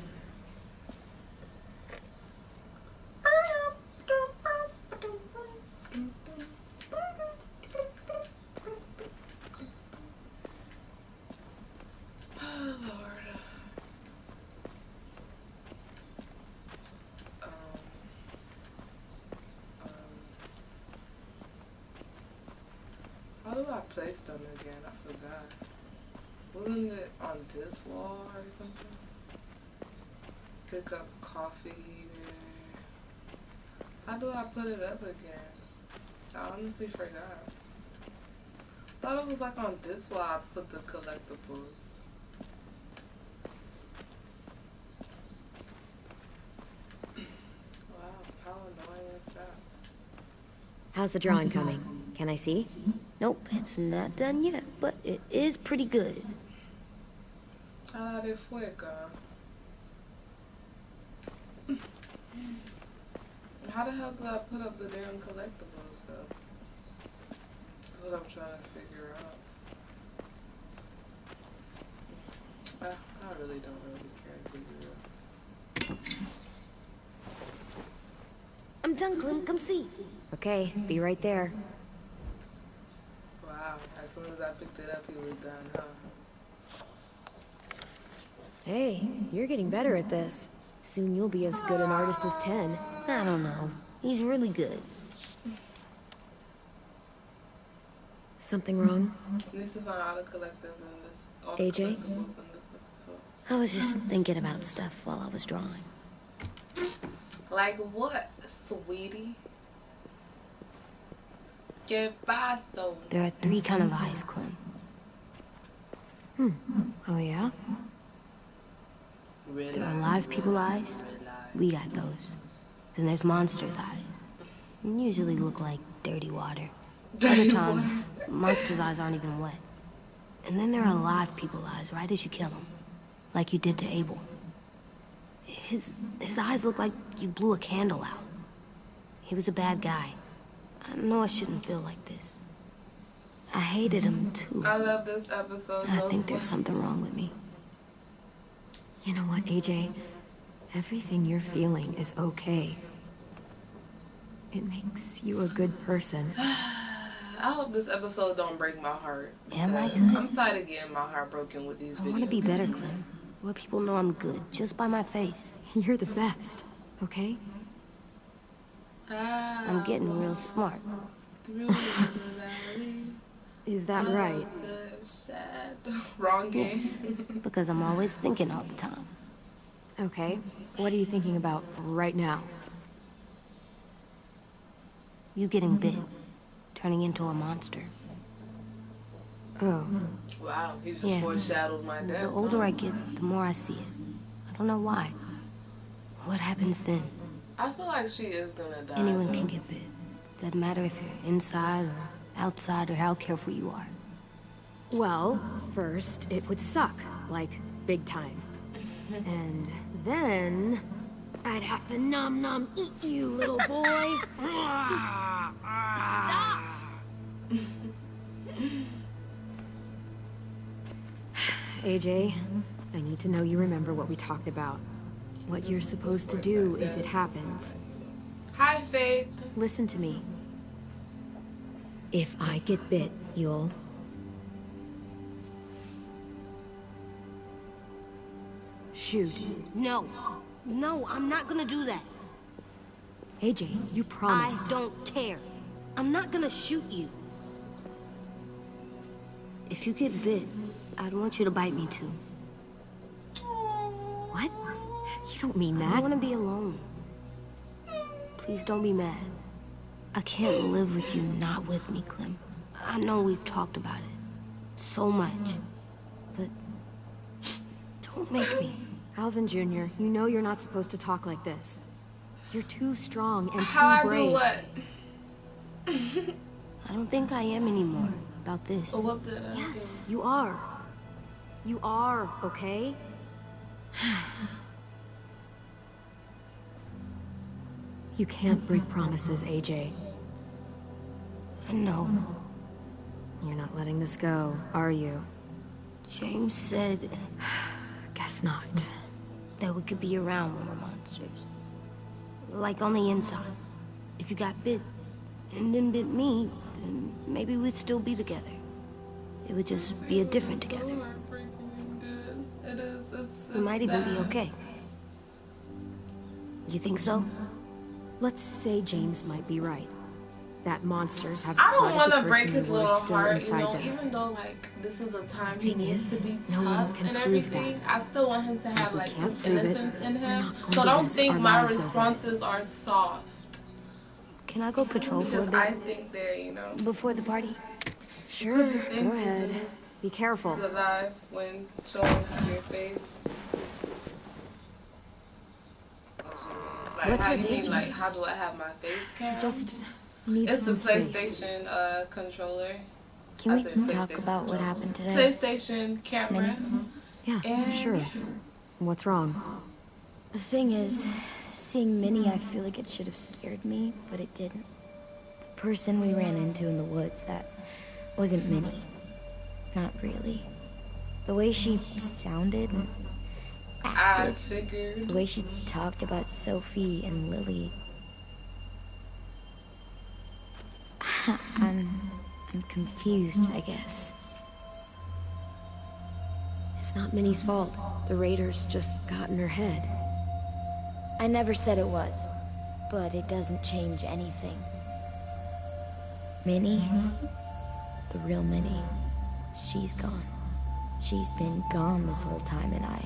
Oh, Lord. How do I place them again? I forgot. Wasn't it on this wall or something? Pick up coffee heater. How do I put it up again? I honestly forgot. Thought it was like on this wall I put the collectibles. Wow, how annoying is that? How's the drawing coming? Can I see? Nope, it's not done yet, but it is pretty good. Ah, de fuega. How the hell do I put up the damn collectibles though? That's what I'm trying to figure out. I really don't care to figure it out. I'm done, Clem. Come see. Okay, be right there. Wow, as soon as I picked it up, he was done, huh? Hey, you're getting better at this. Soon you'll be as good an artist as 10. I don't know. He's really good. Something wrong? Needs to find all the collectors in this. All AJ? the collectibles in this. I was just thinking about stuff while I was drawing. Like what, sweetie? ¿Qué pasó? There are 3 kind of eyes, Clem. Oh yeah? There are live people eyes. We got those. Then there's monsters' eyes. Usually look like dirty water. Other times, monsters' eyes aren't even wet. And then there are live people eyes right as you kill them. Like you did to Abel. His eyes look like you blew a candle out. He was a bad guy. I know I shouldn't feel like this. I hated him too. I love this episode. I think there's something wrong with me. You know what, AJ? Everything you're feeling is okay. It makes you a good person. I hope this episode don't break my heart. Am I good? I'm tired of getting my heart broken with these videos. I want to be better, Clem. Where people know I'm good, just by my face. You're the best, okay? I'm getting real smart. Is that right? Wrong game. Yes, because I'm always thinking all the time. Okay, what are you thinking about right now? You getting bit, turning into a monster. Oh. Wow, he just foreshadowed my death. The older I get, the more I see it. I don't know why. What happens then? I feel like she is gonna die. Anyone can get bit. Doesn't matter if you're inside or outside or how careful you are. Well, first, it would suck. Like, big time. And then... I'd have to nom eat you, little boy. Stop! AJ, I need to know you remember what we talked about. What you're supposed to do if it happens. Hi, Faith. Listen to me. If I get bit, you'll... shoot. No. No, I'm not gonna do that. AJ, you promised. I don't care. I'm not gonna shoot you. if you get bit, I'd want you to bite me too. What? You don't mean I that. want to be alone. Please don't be mad. I can't live with you not with me, Clem. I know we've talked about it so much, but don't make me. Alvin Jr., you know you're not supposed to talk like this. You're too strong and How too I do brave. what? I don't think I am anymore about this. What did I Yes, you are. You are, okay? You can't break promises, AJ. I know. You're not letting this go, are you? James said Guess not. that we could be around when we're monsters. Like on the inside. If you got bit and then bit me, then maybe we'd still be together. It would just be a different together. It is. We might even be okay. You think so? Let's say James might be right. That monsters have I don't part want of to the break person his they were little still heart, you inside know, them. even though, like, this is the time The he thing needs is, to be no one tough can and prove everything. that. I still want him to have, we like, can't some prove it, innocence in we're him. not going So to don't risk think our my lives over it. responses are soft. Can I go patrol for a Because bit? I think they're, you know, Before the party? Sure, the go things you ahead. do Be careful. to life when showing your face. Like, What's how with you mean, AJ? like, how do I have my face cam? Just needs It's the some space. PlayStation controller. Can I we said talk PlayStation about what controller. happened today? PlayStation camera. Minute? Yeah, And sure. yeah. What's wrong? The thing is, seeing Minnie, I feel like it should have scared me, but it didn't. The person we ran into in the woods, that wasn't Minnie. Not really. The way she sounded and I acted, figured. the way she talked about Sophie and Lily. I'm confused, I guess. It's not Minnie's fault. The raiders just got in her head. I never said it was, but it doesn't change anything. Minnie, the real Minnie, she's gone. She's been gone this whole time, and I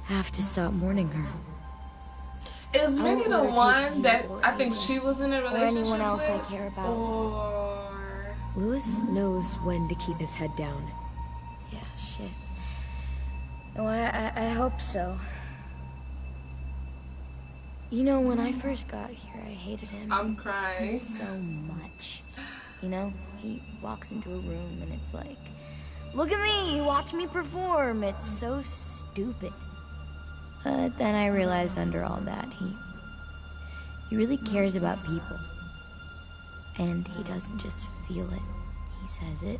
have to stop mourning her. Is I Minnie won't the let her take one you that or I think AJ, she was in a or relationship anyone else with? I care about. Or Louis knows when to keep his head down. Yeah, shit. Well, I hope so. You know, when I first got here, I hated him. I'm crying. So much. You know, he walks into a room and it's like, look at me, watch me perform. It's so stupid. But then I realized under all that, he really cares about people. And he doesn't just feel it, he says it.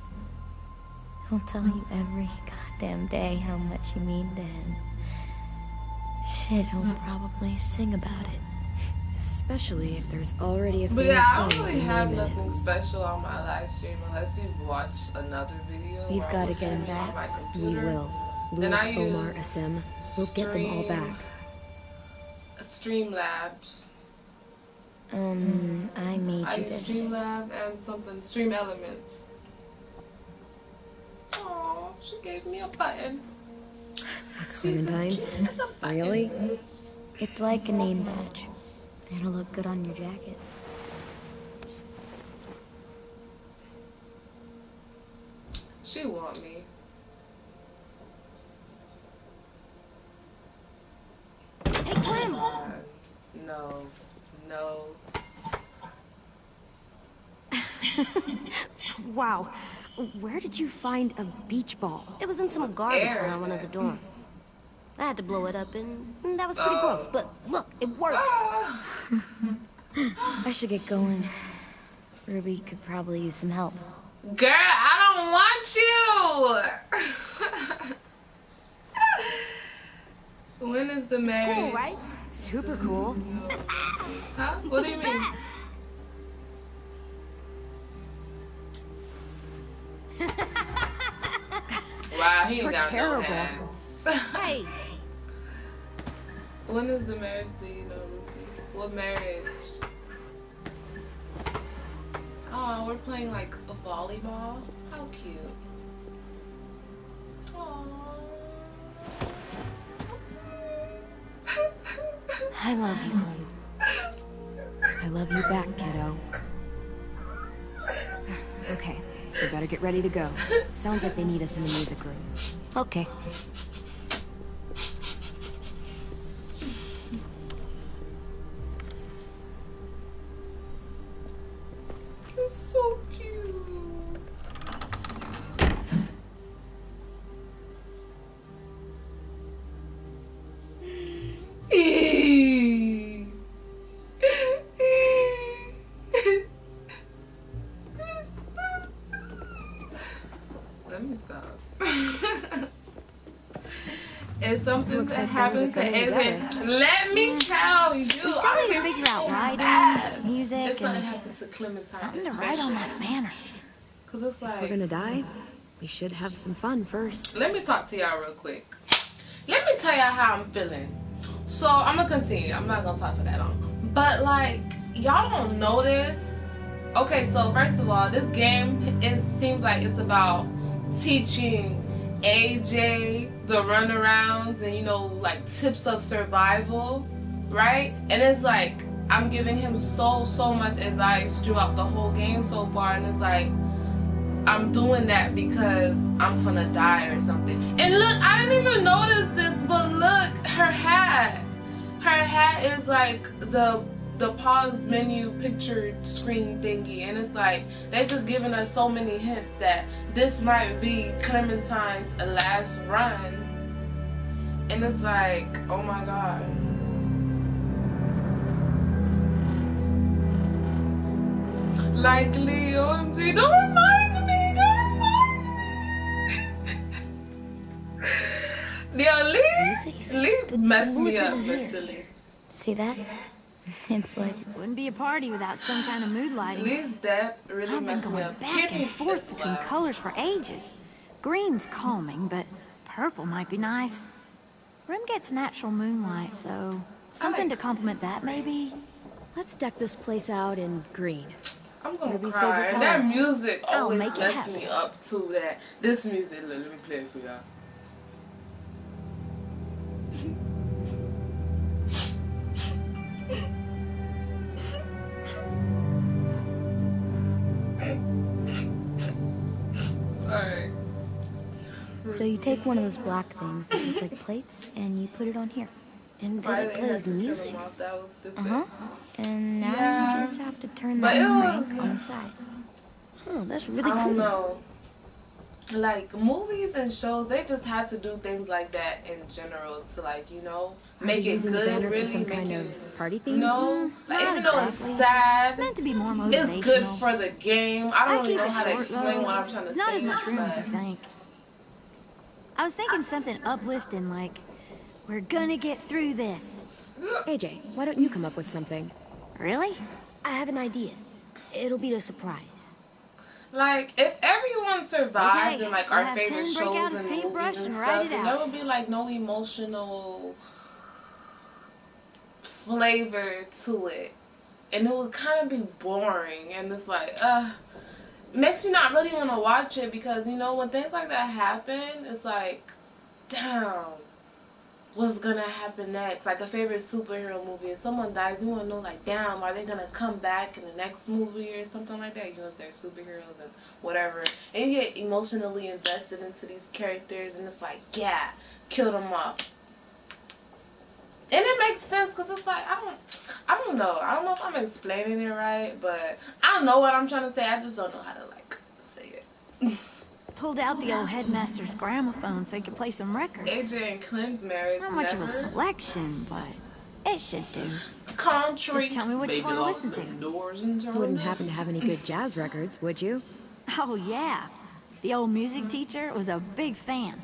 He'll tell you every goddamn day how much you mean to him. Shit, he'll probably sing about it. Especially if there's already a But famous yeah, I song don't with really your have name in it. nothing special on my live stream unless you've watched another video. We've where I gotta was get him streaming on back. my We computer. will. And I Louis, Omar, use Asim. We'll get them all back. Streamlabs. I made I you use this. Streamlab and something, Stream Elements. Oh, she gave me a button. Clementine? It's a button. Really? It's like a name badge. It'll look good on your jacket. She want me. Hey, Clem! No. No. Wow. Where did you find a beach ball? It was in some garbage air around one of the dorms. I had to blow it up and that was pretty Oh. gross. But look, it works. I should get going. Ruby could probably use some help. Girl, I don't want you! When is the marriage? Cool, right? Super cool. Huh? What do you mean? Wow, he ain't You're got terrible. no hands. Hey, When is the marriage, do you know, Lucy? What marriage? Oh, we're playing like a volleyball? How cute. I love you, Clem. I love you back, kiddo. Okay, we better get ready to go. Sounds like they need us in the music room. Okay. You're so cute. Let me stop. It's something Looks that like happened to things are coming Adrian. Let me tell you. We still I need to feel figure out so lighting, bad. music, If something and happens to Clementine, something to write on that banner. Because it's If we're like, gonna die, we should have some fun first. let me talk to y'all real quick. Let me tell y'all how I'm feeling. So I'm gonna continue. I'm not gonna talk for that long. But like, y'all don't know this. Okay, so first of all, this game, it seems like it's about teaching AJ the runarounds and, you know, like tips of survival, right? And it's like I'm giving him so much advice throughout the whole game so far, and it's like I'm doing that because I'm gonna die or something. And look, I didn't even notice this, but look, her hat is like the pause menu picture screen thingy, and it's like they just giving us so many hints that this might be Clementine's last run, and it's like, oh my god. Like, Leo, OMG, don't remind me. Leo, Lee messed me up, Mr. See that? It's like... Wouldn't be a party without some kind of mood lighting. Lee's death really I've been messed me going up. back and forth between colors for ages. Green's calming, but purple might be nice. Room gets natural moonlight, so something to complement that, maybe? Let's deck this place out in green. I'm gonna Ruby's cry. favorite And that color. music I'll always make it messes happen. me up too. That this music, let me play it for y'all. Alright. So you take one of those black things that look like plates, and you put it on here. And I then it didn't have plays to turn music. them off. That was stupid. Uh-huh. And now Yeah, you just have to turn but that it crank was- on the side. Huh, that's really I cool. don't know. Like, movies and shows, they just have to do things like that in general to, like, you know, make it using the good, banner really, for some make kind you, of party you theme? know, like, not even though exactly. it's sad, It's meant to be more it's good motivational. for the game. I I don't really keep know it how to short, explain though. what I'm trying to There's not say, as much room as you but think. I was thinking something uplifting, like, we're gonna get through this. AJ, why don't you come up with something? Really? I have an idea. It'll be a surprise. like, if everyone survived Okay, in, like, we'll our have favorite Tim break out shows his and paintbrush movies and and write stuff, it then out. there would be, like, no emotional flavor to it. And it would kind of be boring, and it's like, makes you not really want to watch it, because, you know, when things like that happen, it's like, damn, what's gonna happen next? Like a favorite superhero movie, if someone dies, you want to know, like, damn, are they gonna come back in the next movie or something like that? You know, they're superheroes and whatever, and you get emotionally invested into these characters, and it's like, yeah, kill them off. And it makes sense, because it's like, I don't know. I don't know if I'm explaining it right, but I don't know what I'm trying to say. I just don't know how to, like, say it. Pulled out the old headmaster's gramophone so he could play some records. AJ and Clem's marriage. Not much of a selection, but it should do. Country. Just tell me what you want to listen to. You wouldn't happen to have any good jazz records, would you? Oh, yeah. The old music teacher was a big fan.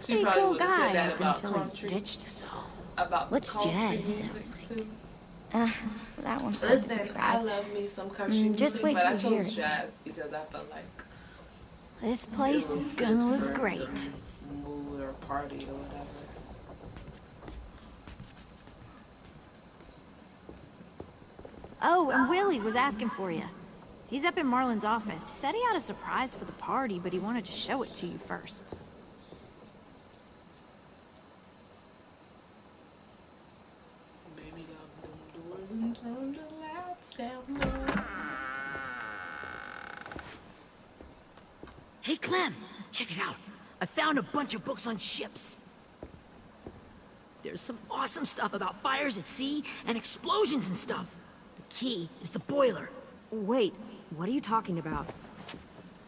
She Pretty probably cool would have said guy that up about until country. he ditched us all. About What's country jazz sound music like? too. That one's hard to Listen, I describe. love me some country Just music, wait but I till you hear chose it. jazz because I felt like This place is gonna look great. Mood or party or whatever. Oh, and Willie was asking for you. He's up in Marlin's office. He said he had a surprise for the party, but he wanted to show it to you first. Baby, Clem, check it out. I found a bunch of books on ships. There's some awesome stuff about fires at sea and explosions and stuff. The key is the boiler. Wait, what are you talking about?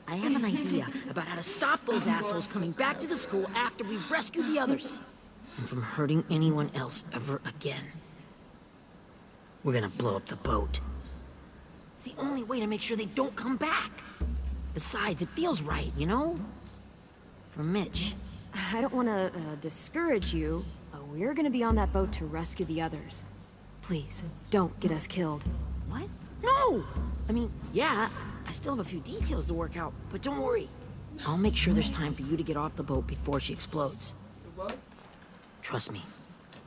I have an idea about how to stop those assholes coming back to the school after we've rescued the others. And from hurting anyone else ever again. We're gonna blow up the boat. It's the only way to make sure they don't come back. Besides, it feels right, you know? For Mitch. I don't want to discourage you, but we're gonna be on that boat to rescue the others. Please, don't get us killed. What? No! I mean, yeah, I still have a few details to work out, but don't worry. I'll make sure there's time for you to get off the boat before she explodes. What? Trust me,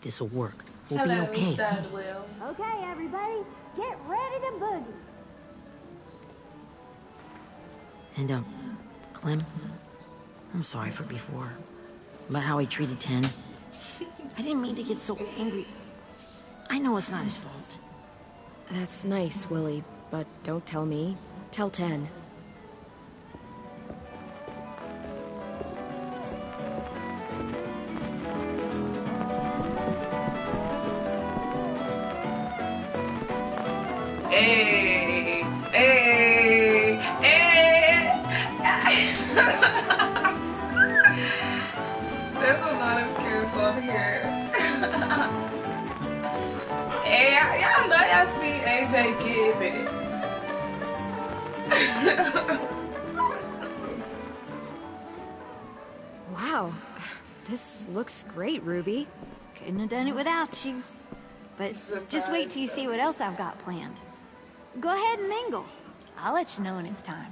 this'll work. We'll be Hello, okay. Dad Will. Okay, everybody, get ready to boogie. And, Clem, I'm sorry for before. About how he treated Ten. I didn't mean to get so angry. I know it's not his fault. That's nice, Willie, but don't tell me. Tell 10. Hey, hey, hey. There's a lot of kids on here. Hey, y'all know y'all see AJ getting it. Wow, this looks great, Ruby. Couldn't have done it without you. But just wait till you see what else I've got planned. Go ahead and mingle. I'll let you know when it's time.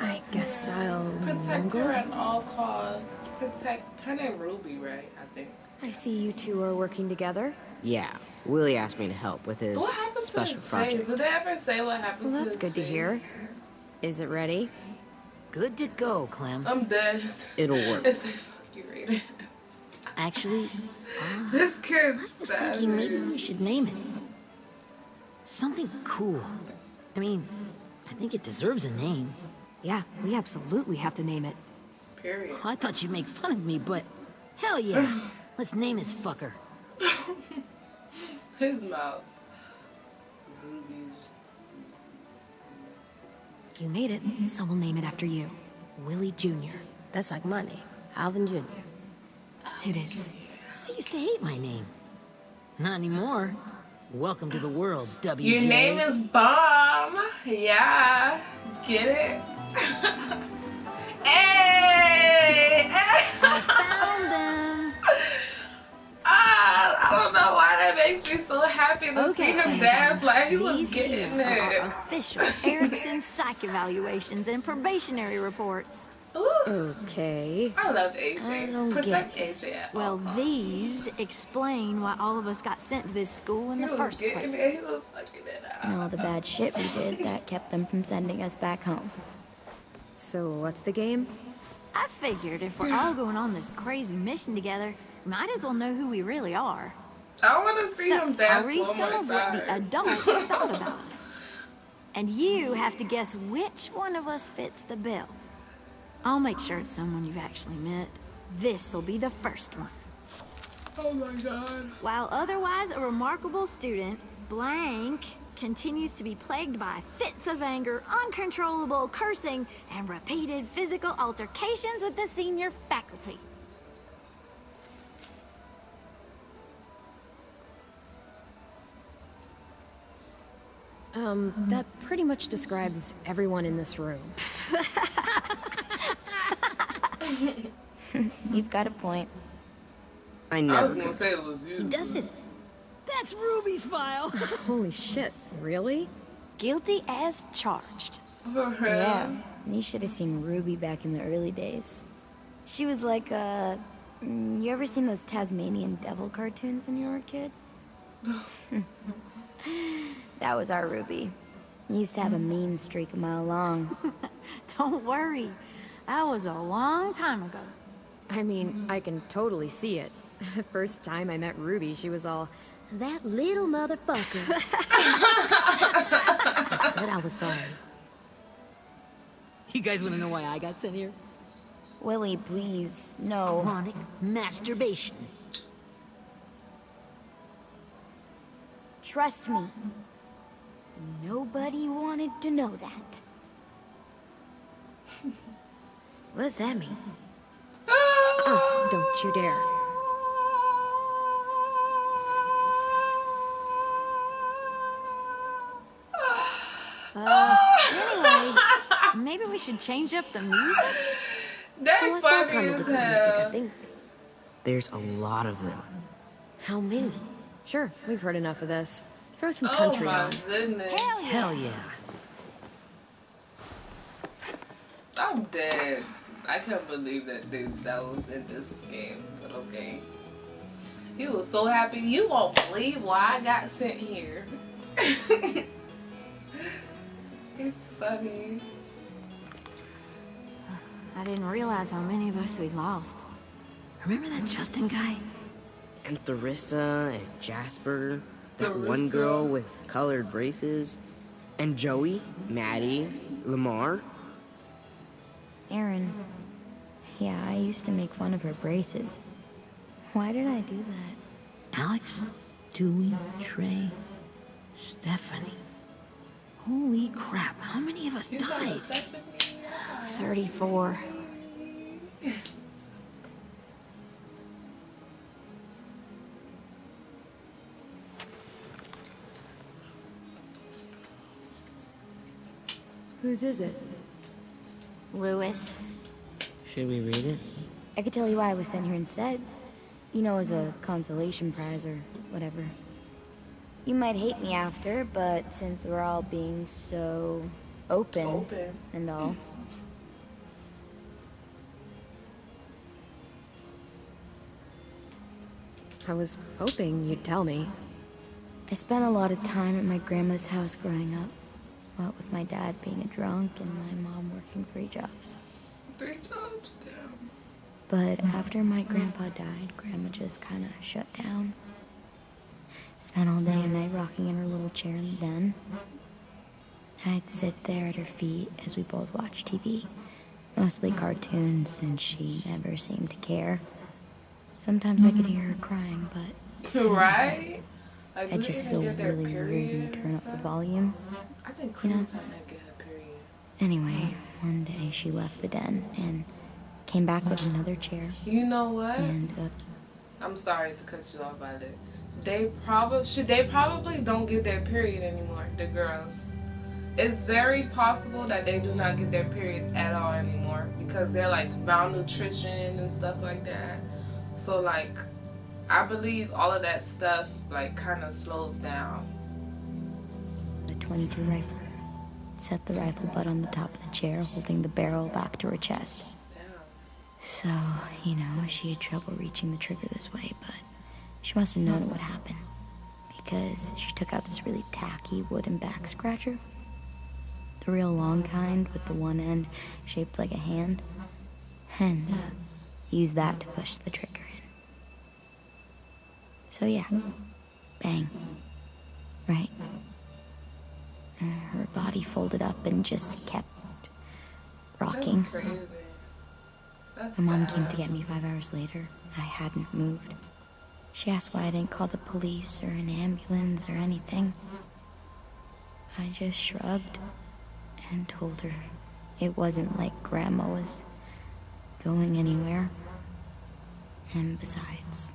I guess I'll Protect mingle. her at all costs. Protect her name Ruby, right? I think. I see you two are working together. Yeah, Willie asked me to help with his What happened to special his project. face? Did they ever say what happened Well, to that's his good to face? hear. Is it ready? Good to go, Clem. I'm dead. It'll work. It's a fuck you rated. Actually, This kid. I was thinking maybe we should name it. Something cool. I mean, I think it deserves a name. Yeah, we absolutely have to name it. Period. I thought you'd make fun of me, but hell yeah. Let's name this fucker. His mouth. Ruby's. You made it, so we'll name it after you. Willie Jr. That's like my name, Alvin Jr. It is. I used to hate my name. Not anymore. Welcome to the world, WJ. Your name is Bomb. Yeah. Get it? Hey! I found them. I don't know why that makes me so happy to see him dance like he was These getting here are it. our official Erickson psych evaluations and probationary reports. Ooh, Okay. I love I AJ. don't Protect get AJ at Well, all costs. these explain why all of us got sent to this school in He the was first getting place. it. He was fucking it And out. all the bad shit we did that kept them from sending us back home. So what's the game? I figured if we're all going on this crazy mission together, we might as well know who we really are. I want to see So, him I'll dance read one some more of what the time. adults thought about us. And you have to guess which one of us fits the bill. I'll make sure it's someone you've actually met. This'll be the first one. Oh my god. While otherwise a remarkable student, blank continues to be plagued by fits of anger, uncontrollable cursing, and repeated physical altercations with the senior faculty. That pretty much describes everyone in this room. You've got a point. I I never was gonna could. say it was you. He does it. That's Ruby's file. Holy shit, really? Guilty as charged. For real. Yeah, you should have seen Ruby back in the early days. She was like, you ever seen those Tasmanian devil cartoons when you were a kid? That was our Ruby. He used to have a mean streak a mile long. Don't worry. That was a long time ago. I mean, I can totally see it. The first time I met Ruby, she was all, that little motherfucker. I said I was sorry. You guys want to know why I got sent here? Willie, please, no. Chronic masturbation. Trust me. Nobody wanted to know that. What does that mean? Oh, don't you dare. Anyway, maybe we should change up the music? They're I like all funny kind of as different music, I hell. think. There's a lot of them. How many? Sure, we've heard enough of this. Throw some Oh country my on. goodness. Hell yeah. I'm dead. I can't believe that that was in this game, but okay. He was so happy. You won't believe why I got sent here. It's funny. I didn't realize how many of us we lost. Remember that Justin guy? And Theresa and Jasper. That one Theresa. girl with colored braces. And Joey, Maddie, Lamar. Aaron. Yeah, I used to make fun of her braces. Why did I do that? Alex, Dewey, Trey, Stephanie. Holy crap, how many of us You talking died? about Stephanie? 34. Whose is it? Lewis. Should we read it? I could tell you why I was sent here instead. You know, as a consolation prize or whatever. You might hate me after, but since we're all being so open. And all. I was hoping you'd tell me. I spent a lot of time at my grandma's house growing up. What with my dad being a drunk and my mom working 3 jobs. 3 jobs? Damn. But after my grandpa died, Grandma just kind of shut down. Spent all day and night rocking in her little chair in the den. I'd sit there at her feet as we both watched TV. Mostly cartoons, since she never seemed to care. Sometimes I could hear her crying, but... Right? Like, I just feel really weird when you turn up the volume. I think You know? Clementine might get her period. Anyway, one day she left the den and came back with another chair. You know what? And I'm sorry to cut you off by that. They probably don't get their period anymore, the girls. It's very possible that they do not get their period at all anymore because they're like malnutrition and stuff like that. So like, I believe all of that stuff like kind of slows down. a .22 rifle. Set the rifle butt on the top of the chair, holding the barrel back to her chest. So, you know, she had trouble reaching the trigger this way, but she must have known it would happen. Because she took out this really tacky wooden back scratcher. The real long kind with the one end shaped like a hand. And used that to push the trigger in. So yeah, bang. Right. And her body folded up and just kept rocking. That's crazy. That's My mom sad. came to get me 5 hours later. I hadn't moved. She asked why I didn't call the police or an ambulance or anything. I just shrugged and told her it wasn't like Grandma was going anywhere. And besides,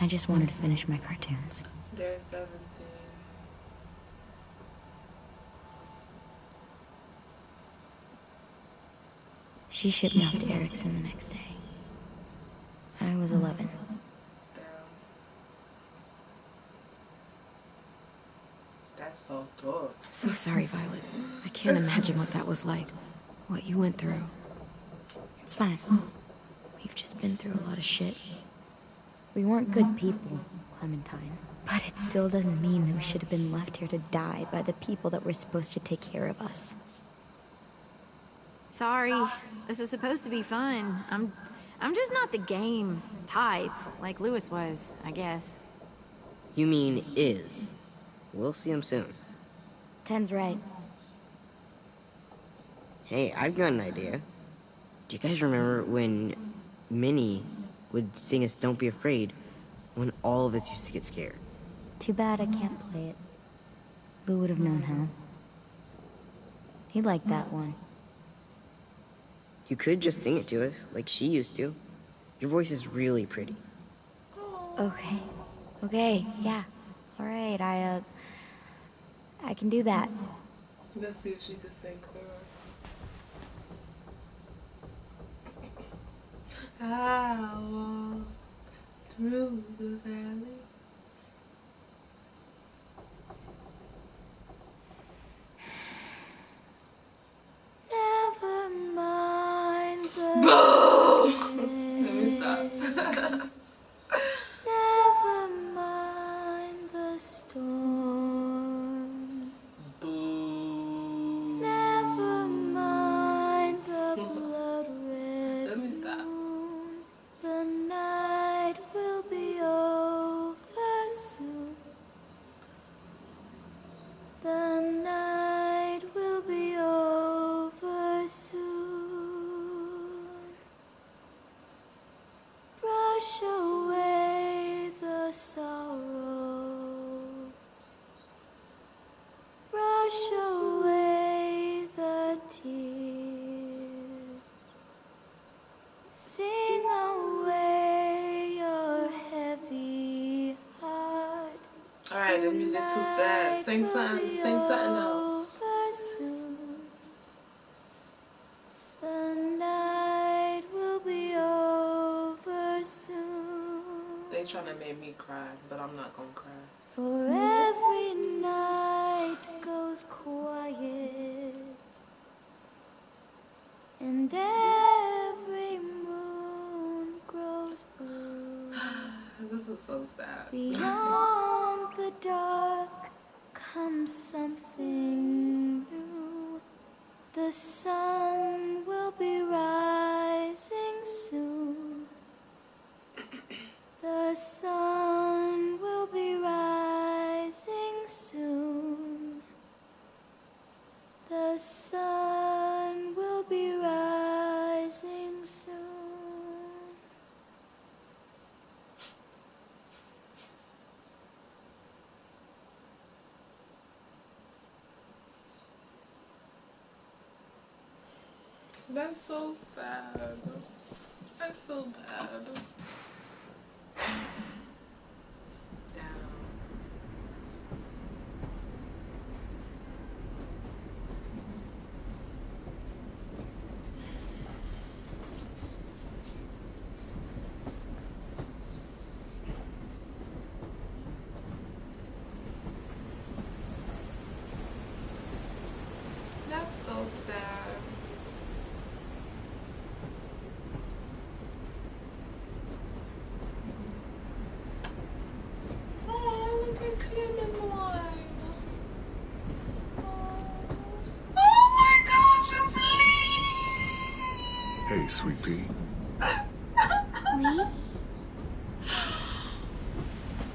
I just wanted to finish my cartoons. They're 17. She shipped me off to Erickson the next day. I was 11. Damn. That's fucked up. So sorry, Violet. I can't imagine what that was like. What you went through. It's fine. We've just been through a lot of shit. We weren't good people, Clementine. But it still doesn't mean that we should have been left here to die by the people that were supposed to take care of us. Sorry, this is supposed to be fun. I'm just not the game type, like Lewis was, I guess. You mean is. We'll see him soon. Ten's right. Hey, I've got an idea. Do you guys remember when Minnie would sing us Don't Be Afraid when all of us used to get scared? Too bad I can't play it. Lou would have known how. He liked that one. You could just sing it to us, like she used to. Your voice is really pretty. Okay. Okay, yeah. Alright, I can do that. Let's see if she can sing clearer. I walk through the valley. Never mind the Boom! Let me stop. Never mind the storm. Boo. Never mind the blood red Let me stop. moon. The night will be over soon. The night will be over soon. Brush away the sorrow. Brush away the tears. Sing away your heavy heart. Alright, the music too sad. Sing something else. The night will be over soon. They trying to make me cry, but I'm not gonna cry. For every night goes quiet, and every moon grows blue. This is so sad. Beyond the dark comes something new. The sun will be rising soon. The sun will be rising soon. The sun will be rising soon. That's so sad. I feel bad. Down. That's so sad. Oh, look at Clem and wine. Oh my gosh, it's Lee! Hey, sweet pea. Lee?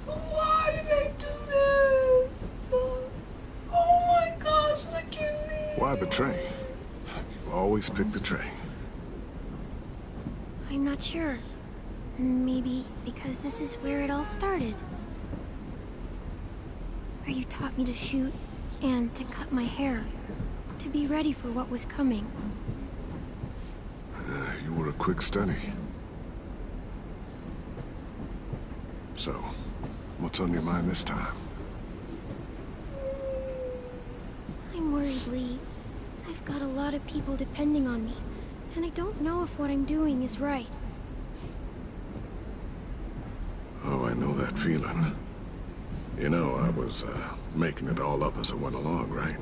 Why did I do this? Oh my gosh, look at Lee! Why the train? You always pick the train. I'm not sure. Maybe because this is where it all started. Where you taught me to shoot and to cut my hair. To be ready for what was coming. You were a quick study. So, what's on your mind this time? I'm worried, Lee. I've got a lot of people depending on me, and I don't know if what I'm doing is right. Oh, I know that feeling. You know, I was, making it all up as I went along, right?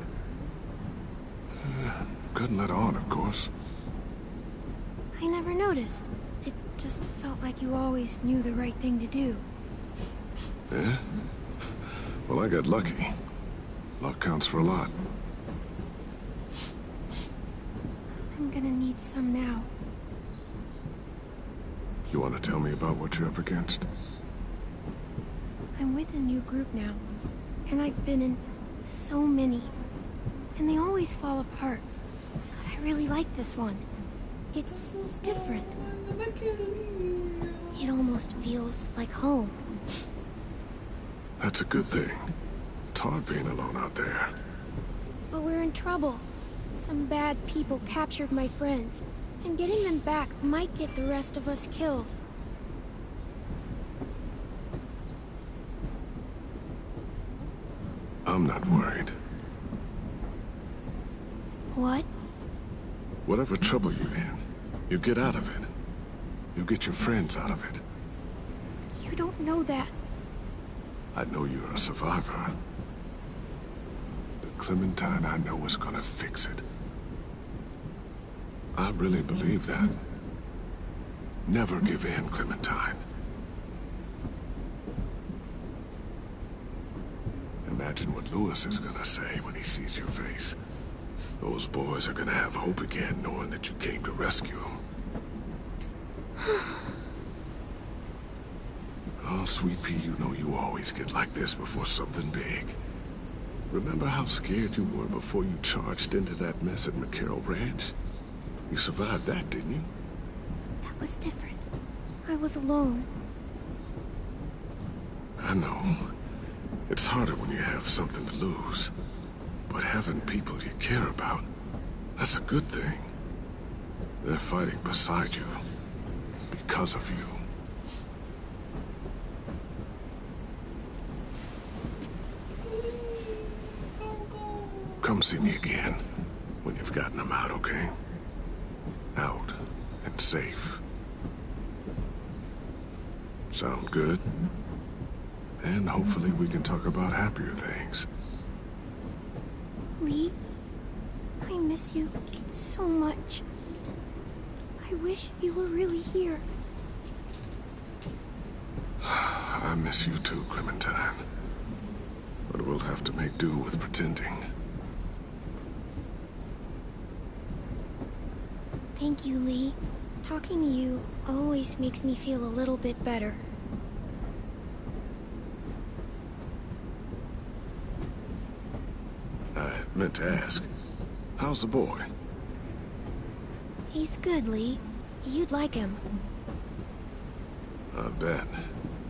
Couldn't let on, of course. I never noticed. It just felt like you always knew the right thing to do. Yeah? Well, I got lucky. Luck counts for a lot. I'm gonna need some now. You want to tell me about what you're up against? I'm with a new group now, and I've been in so many, and they always fall apart. But I really like this one. It's different. It almost feels like home. That's a good thing. It's hard being alone out there. But we're in trouble. Some bad people captured my friends, and getting them back might get the rest of us killed. I'm not worried. What? Whatever trouble you're in, you get out of it. You get your friends out of it. You don't know that. I know you're a survivor. The Clementine I know is gonna fix it. I really believe that. Never give in, Clementine. Imagine what Louis is gonna say when he sees your face. Those boys are gonna have hope again, knowing that you came to rescue them. Oh, Sweet Pea, you know you always get like this before something big. Remember how scared you were before you charged into that mess at McCarroll Ranch? You survived that, didn't you? That was different. I was alone. I know. It's harder when you have something to lose. But having people you care about, that's a good thing. They're fighting beside you. Because of you. Come see me again when you've gotten them out, okay? Out and safe. Sound good? And hopefully we can talk about happier things. Lee, I miss you so much. I wish you were really here. I miss you too, Clementine. But we'll have to make do with pretending. Thank you, Lee. Talking to you always makes me feel a little bit better. I meant to ask, how's the boy? He's good, Lee. You'd like him. I bet.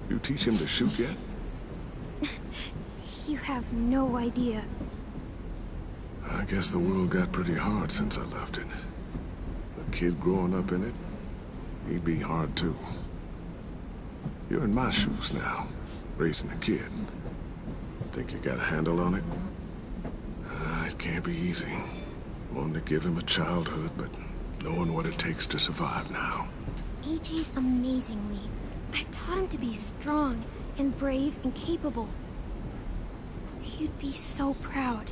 You teach him to shoot yet? You have no idea. I guess the world got pretty hard since I left it. A kid growing up in it, he'd be hard too. You're in my shoes now, raising a kid. Think you got a handle on it? It can't be easy. Wanting to give him a childhood, but knowing what it takes to survive now. AJ's amazing, Lee. I've taught him to be strong and brave and capable. He'd be so proud.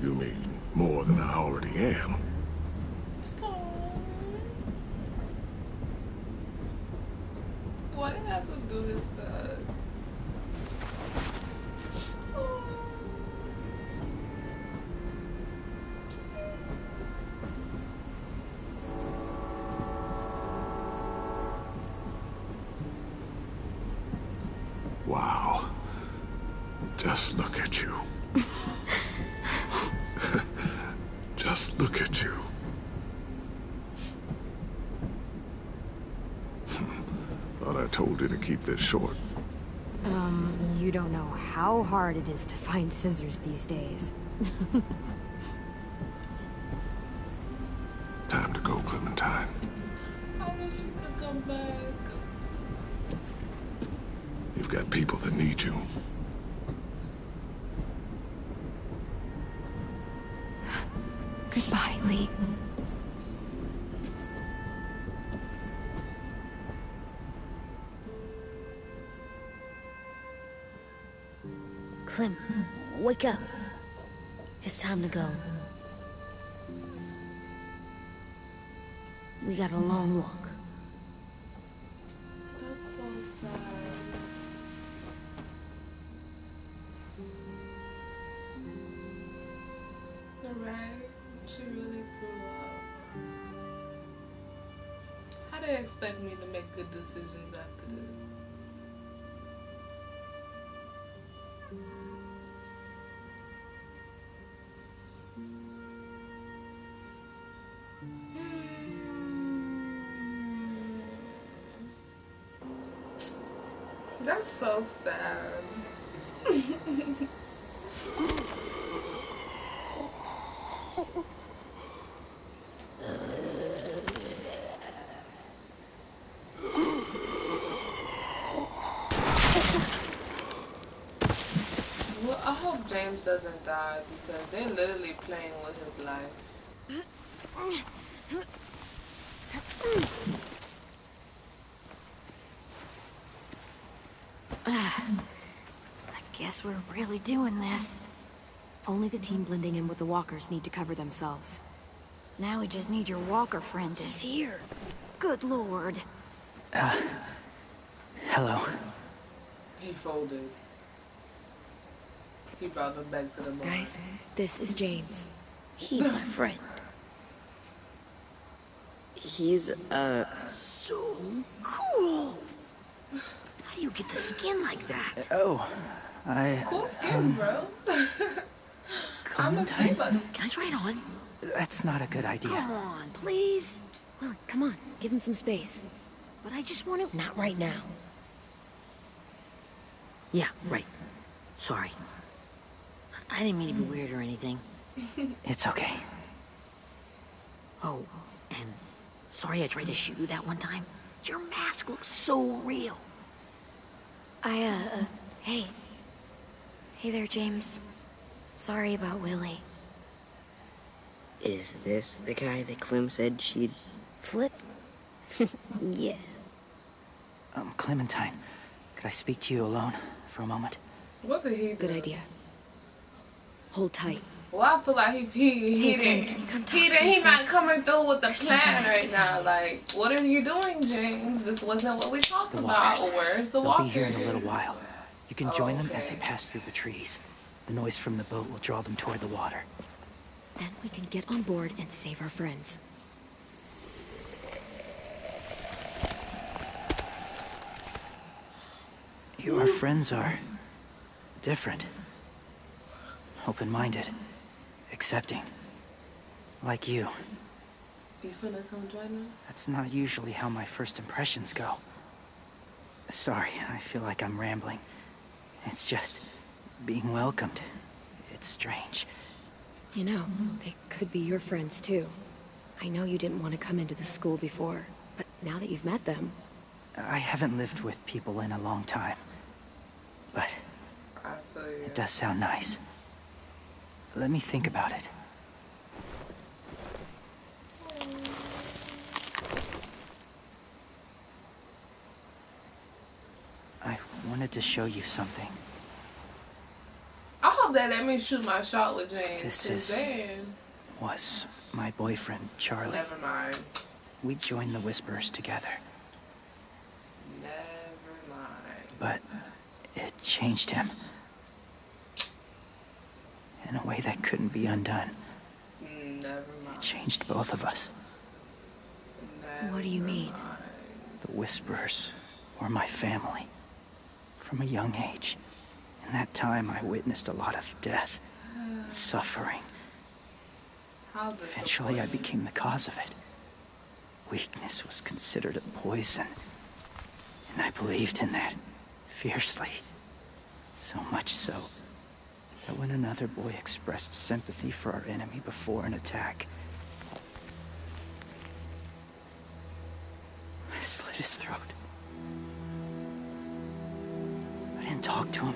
You mean more than I already am? Why do you have to do this to us? Wow. Just look at you. Just look at you. Thought I told you to keep this short. You don't know how hard it is to find scissors these days. Time to go, Clementine. I wish she could come back. You've got people that need you. Goodbye, Lee. Clem, wake up. It's time to go. We got a long walk. That's so sad. You're right. She really grew up. How do they expect me to make good decisions after this? That's so sad. Well, I hope James doesn't die because they're literally playing with his life. I guess we're really doing this. Only the team blending in with the walkers need to cover themselves. Now we just need your walker friend. He's here. Good lord. Hello. He folded. He brought them back to the moment. Guys, this is James. He's my friend. He's, So cool! How do you get the skin like that? Cool skin, bro. I'm a Clementine? fan. Can I try it on? That's not a good idea. Come on, please. Well, come on, give him some space. But I just want to... Not right now. Yeah, right. Sorry. I didn't mean to be weird or anything. It's okay. Oh, and sorry I tried to shoot you that one time. Your mask looks so real. Hey. Hey there, James. Sorry about Willie. is this the guy that Clem said she'd flip? Yeah. Clementine, could I speak to you alone for a moment? What did he do? Good idea. Hold tight. Well, I feel like he's not coming through with the plan right now. Like, what are you doing, James? This wasn't what we talked about. Where's the walker? They'll be here in a little while. You can join them as they pass through the trees. The noise from the boat will draw them toward the water. Then we can get on board and save our friends. Your friends are different. Open-minded. Accepting. Like you. You finna come join us? That's not usually how my first impressions go. Sorry, I feel like I'm rambling. It's just being welcomed. It's strange. You know, they could be your friends too. I know you didn't want to come into the school before, but now that you've met them... I haven't lived with people in a long time. But it does sound nice. Let me think about it. I wanted to show you something. I hope they let me shoot my shot with James. This was my boyfriend, Charlie. Never mind. We joined the Whisperers together. Never mind. But it changed him. In a way that couldn't be undone. Never mind. It changed both of us. What do you mean? The Whisperers were my family. From a young age. In that time, I witnessed a lot of death, and suffering. Eventually, I became the cause of it. Weakness was considered a poison. And I believed in that, fiercely. So much so, that when another boy expressed sympathy for our enemy before an attack, I slit his throat. I didn't talk to him.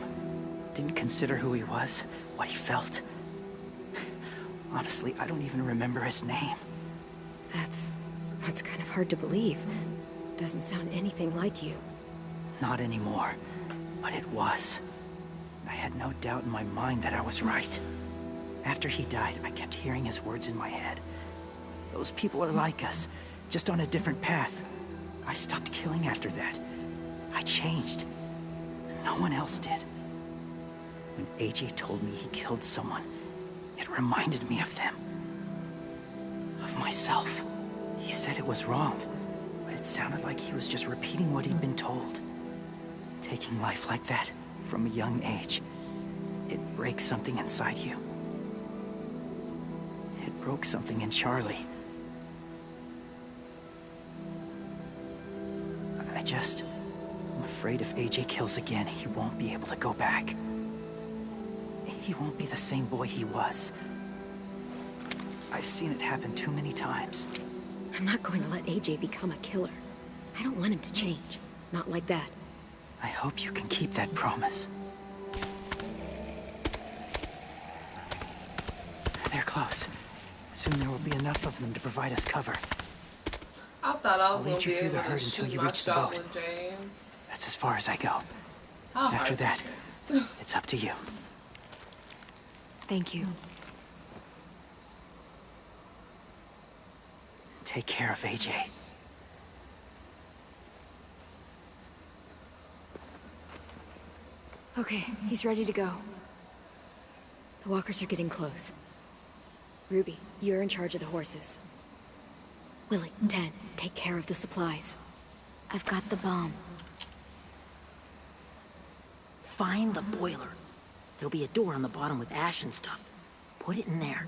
Didn't consider who he was, what he felt. Honestly, I don't even remember his name. That's kind of hard to believe. Doesn't sound anything like you. Not anymore, but it was. I had no doubt in my mind that I was right. After he died, I kept hearing his words in my head. Those people are like us, just on a different path. I stopped killing after that. I changed. No one else did. When AJ told me he killed someone, it reminded me of them. Of myself. He said it was wrong, but it sounded like he was just repeating what he'd been told. Taking life like that, from a young age, it breaks something inside you. It broke something in Charlie. I just I'm afraid if AJ kills again, he won't be able to go back. He won't be the same boy he was. I've seen it happen too many times. I'm not going to let AJ become a killer. I don't want him to change. Not like that. I hope you can keep that promise. They're close. Soon there will be enough of them to provide us cover. I thought I was I'll gonna lead be you through able the to herd until shoot you my reach the shot boat. with James. That's as far as I go. How After hard that, is it? it's up to you. Thank you. Take care of AJ. Okay, he's ready to go. The walkers are getting close. Ruby, you're in charge of the horses. Willie, Ted, take care of the supplies. I've got the bomb. Find the boiler. There'll be a door on the bottom with ash and stuff. Put it in there.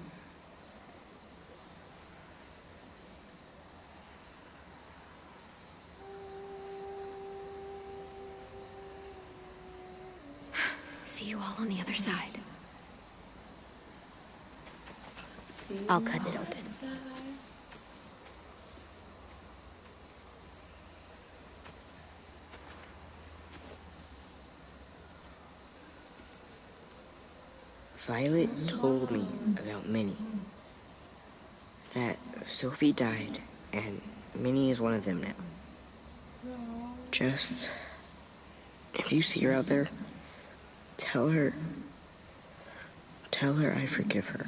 See you all on the other side. I'll cut it open. Violet told me about Minnie. That Sophie died, and Minnie is one of them now. Just... if you see her out there, tell her I forgive her.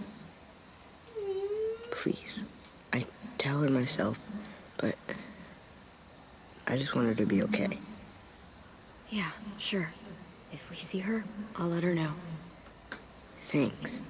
Please. I tell her myself, but I just want her to be okay. Yeah, sure. If we see her, I'll let her know. Thanks.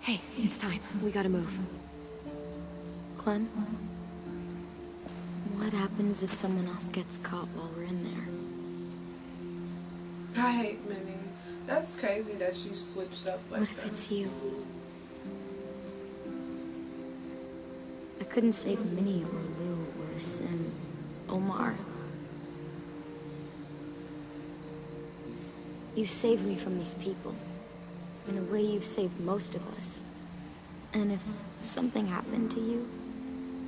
Hey, it's time. We gotta move. Clem? What happens if someone else gets caught while we're in there? I hate Minnie. That's crazy that she switched up like What if that. it's you? I couldn't save Minnie or Lou or Sim, Omar. You saved me from these people. In a way, you've saved most of us. And if something happened to you,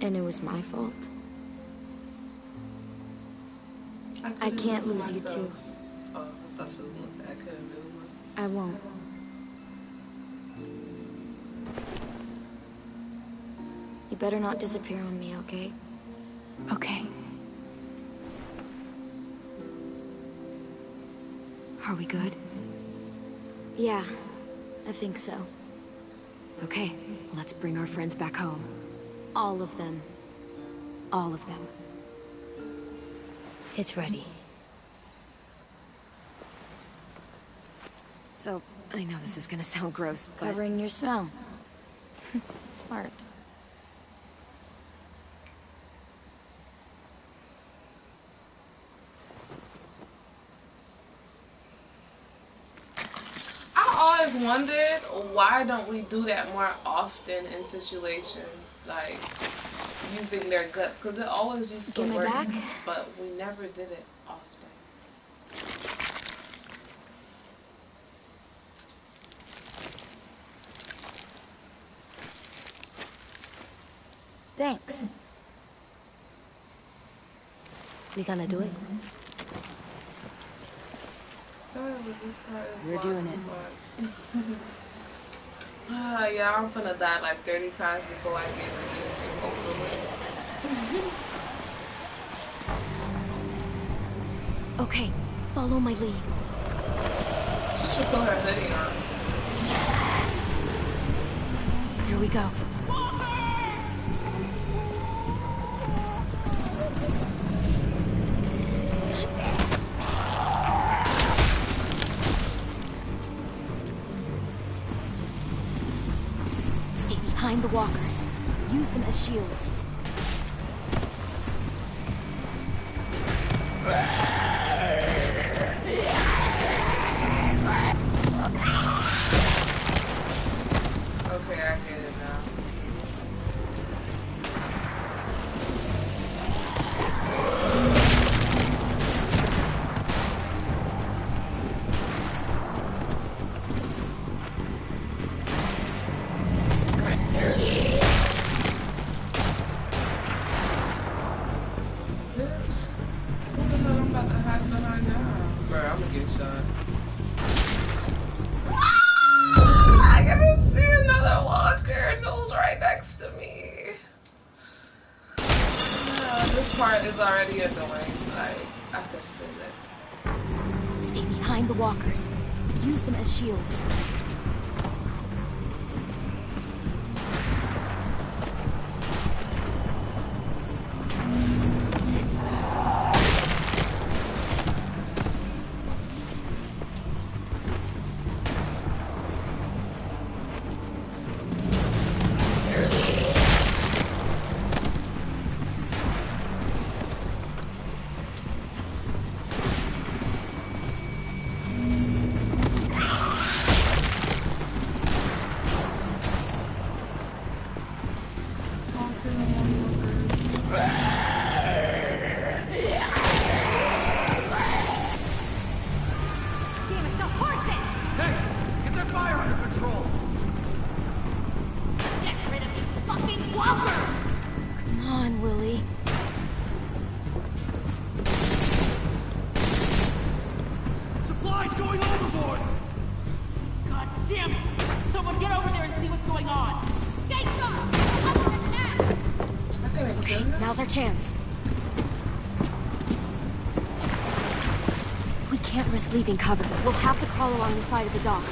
and it was my fault, I can't lose you too. Oh, I thought she was gonna say I couldn't do it. I won't. You better not disappear on me, okay? Okay. Are we good? Yeah, I think so. Okay, let's bring our friends back home. All of them. All of them. It's ready. So, I know this is gonna sound gross, but... Covering your smell. Smart. I always wondered, why don't we do that more often in situations like using their guts? Because it always used to Give me work, back. but we never did it often. Thanks. We gonna do it? Sorry, but this part is We're doing it. Yeah, I'm finna die like 30 times before I get this over with. Okay, follow my lead. She should put her hoodie on. Here we go. Stay behind the walkers. Use them as shields. this part is already annoying. Like, I could feel it. Stay behind the walkers. Use them as shields. Now's our chance. We can't risk leaving cover. We'll have to crawl along the side of the dock.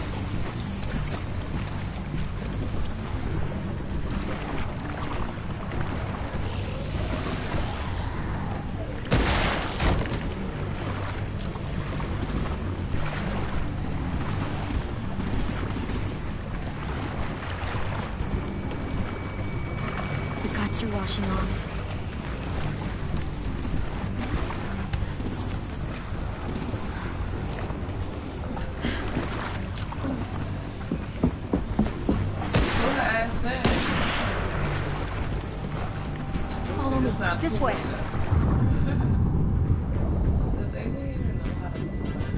The guts are washing off. This way. Does AJ even know how to swim? Oh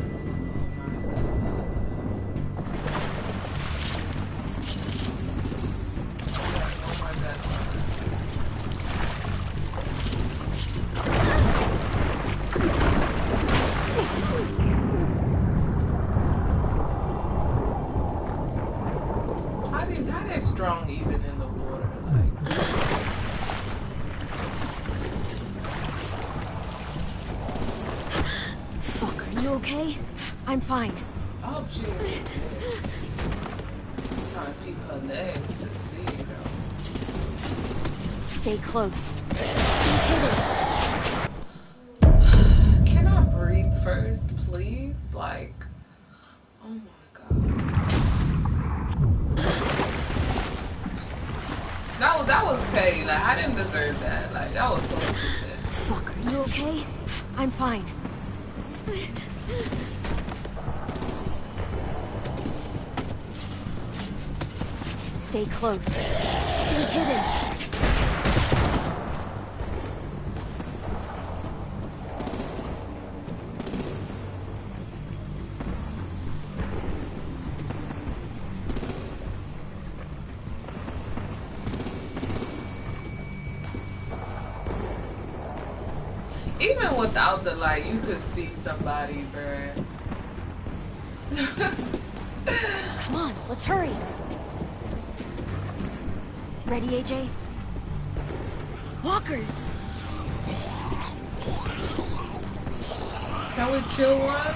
my god. How they strong even in the water? Like. You okay? I'm fine. Oh, shit. I'm trying to peek her legs to see, you know. Stay close. Can I breathe first, please? Like, oh my god. That was petty. Like, I didn't deserve that. Like, that was so stupid. Fuck, are you okay? I'm fine. Stay close. Stay hidden. Even without the light, you could see somebody, bruh. Come on, let's hurry. Ready, AJ? Walkers! Can we kill one?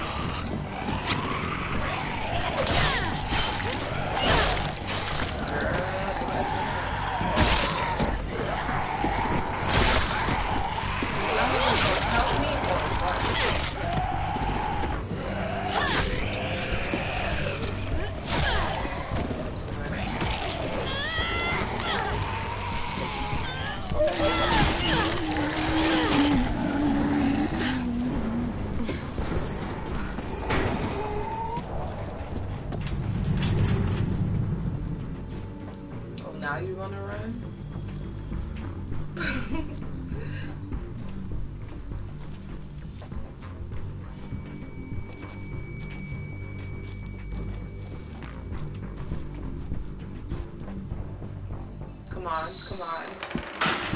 Now you wanna run? Come on, come on.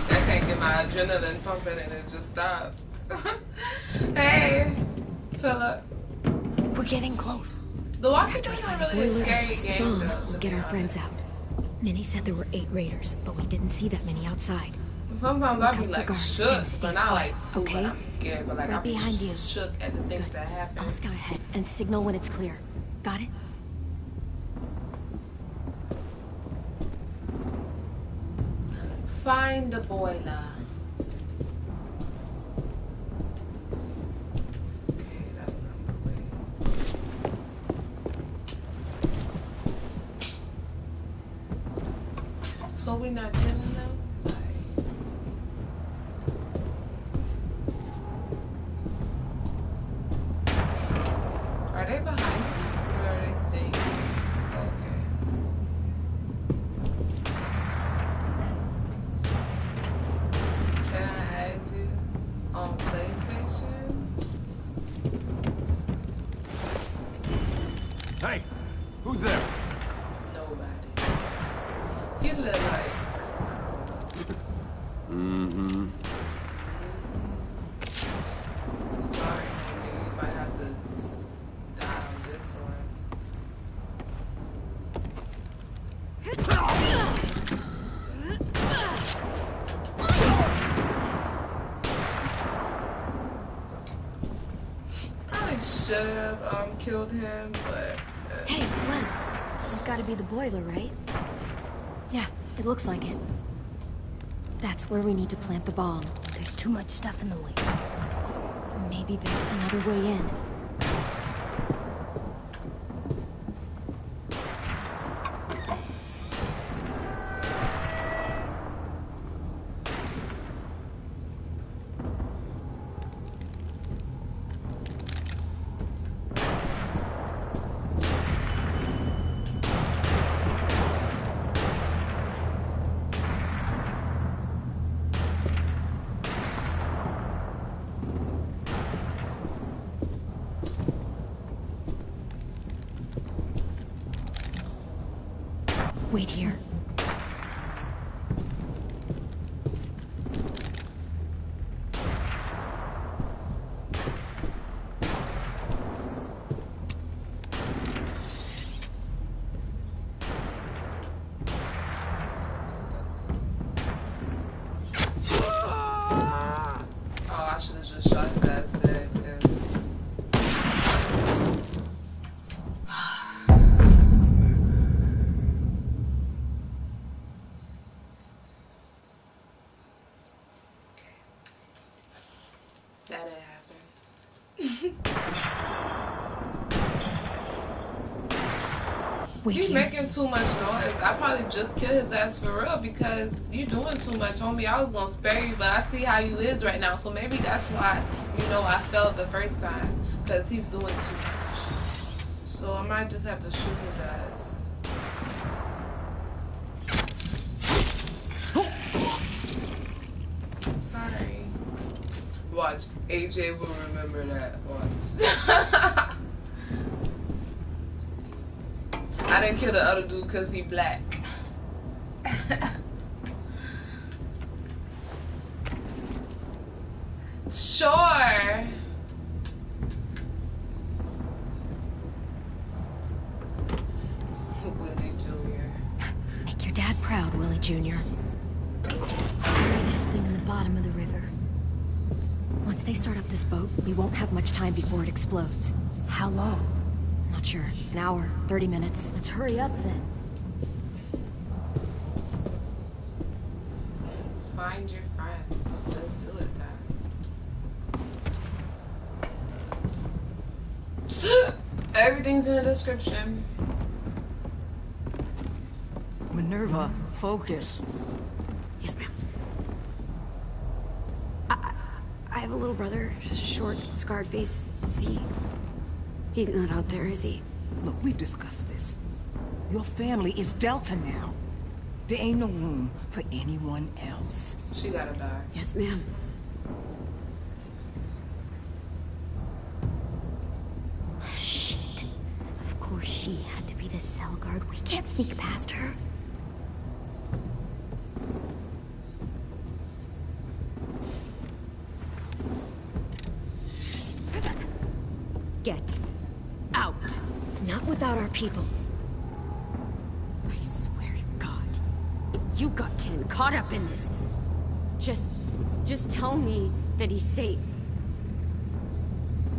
I can't get my adrenaline pumping and it just stopped. Hey, Philip. We're getting close. The Walking Dead is really a scary game, though. We'll get our friends out. Minnie said there were 8 raiders, but we didn't see that many outside. Sometimes I be like shook, but not like spooked, okay? but I'm scared, but like Right I be behind you. shook at the things Good. that happen. I'll scout ahead and signal when it's clear. Got it? Find the boiler. Okay, that's not the way. So we not getting them? Are they behind me? Or are they staying? Okay. Can I add you on PlayStation? Hey, who's there? Nobody. He look like. Mm-hmm. Sorry, you might have to die on this one. Probably should have killed him, but. Hey, Glenn. This has got to be the boiler, right? Yeah, it looks like it. That's where we need to plant the bomb. There's too much stuff in the way. Maybe there's another way in. Wait here. Oh, I should have just shot his ass dead. That didn't happen. Wait He's here. making too much noise. I probably just killed his ass for real because you doing too much, homie. I was gonna spare you, but I see how you is right now. So maybe that's why, I felt the first time. Because he's doing too much. So I might just have to shoot his ass. Sorry. Watch. AJ will remember that. Watch. I didn't kill the other dude because he black. Sure. Willie Jr. Make your dad proud, Willie Jr. Bury this thing in the bottom of the river. Once they start up this boat, we won't have much time before it explodes. How long? Not sure. An hour, 30 minutes. Let's hurry up then. Find your friends. Let's do it then. Everything's in the description. Minerva, focus. Yes, ma'am. I have a little brother, short, scarred face. He's not out there, is he? Look, we've discussed this. Your family is Delta now. There ain't no room for anyone else. She gotta die. Yes, ma'am. Shit. Of course she had to be the cell guard. We can't sneak past her. Get out. Not without our people. I swear to God, if you got 10 caught up in this, Just tell me that he's safe.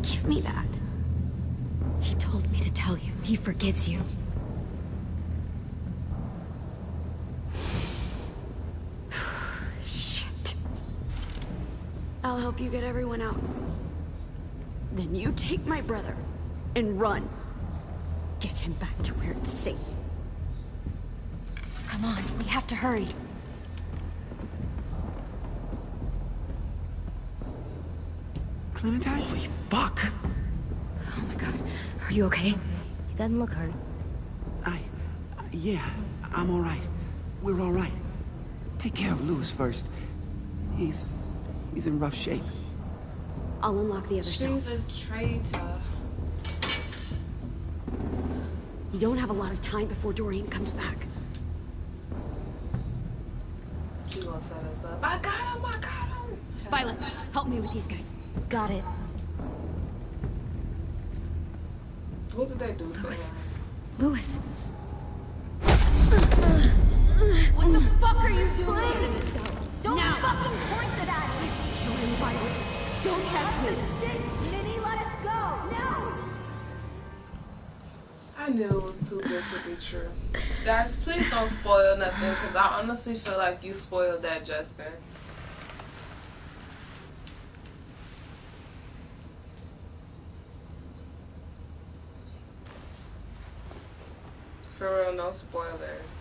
Give me that. He told me to tell you. He forgives you. Shit. I'll help you get everyone out. Then you take my brother and run. Get him back to where it's safe. Come on, we have to hurry. Clementine? Holy fuck! Oh my god. Are you okay? He doesn't look hurt. Yeah, I'm alright. We're alright. Take care of Louis first. He's in rough shape. I'll unlock the other cell. She's a traitor. You don't have a lot of time before Doreen comes back. She gonna set us up. I got him! I got him! Violet, help me with these guys. Got it. What did they do to us? Louis. What the fuck are you doing? Don't fucking point it at me! Doreen, Violet, don't test me. Minnie, let us go! No! I knew it was too good to be true. Guys, please don't spoil nothing, because I honestly feel like you spoiled that, Justin. For real, no spoilers.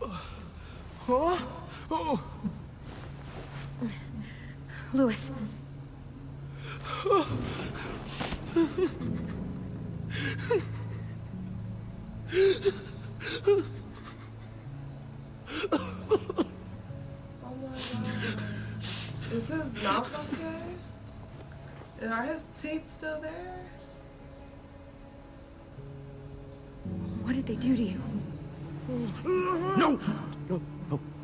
Huh? Oh. Louis. Oh my god. Is his mouth okay? Are his teeth still there? What did they do to you? No,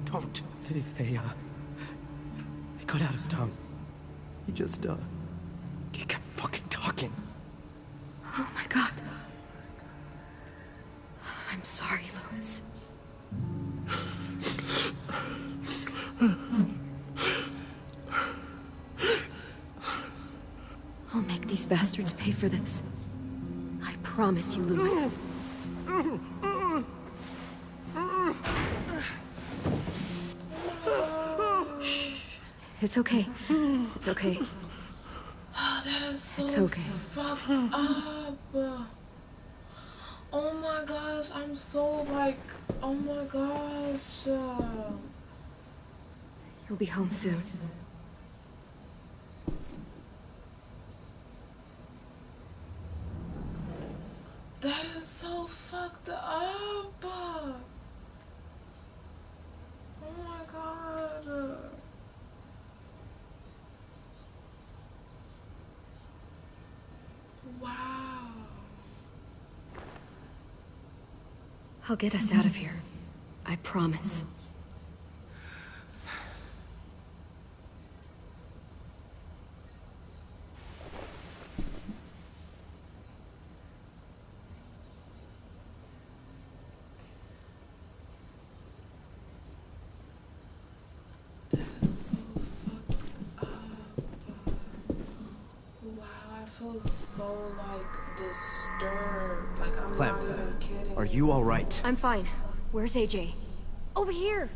don't. They cut out his tongue. He kept fucking talking. Oh my god. I'm sorry, Louis. I'll make these bastards pay for this. I promise you, Louis. Shh. It's okay. It's okay. Oh, that is so It's okay. fucked up. Oh my gosh, I'm so like, oh my gosh. You'll be home soon. That is so fucked up. Oh my god. Wow. I'll get us out of here. I promise. I feel so like disturbed. Like I'm Clem, not even kidding. are you all right? I'm fine. Where's AJ? Over here!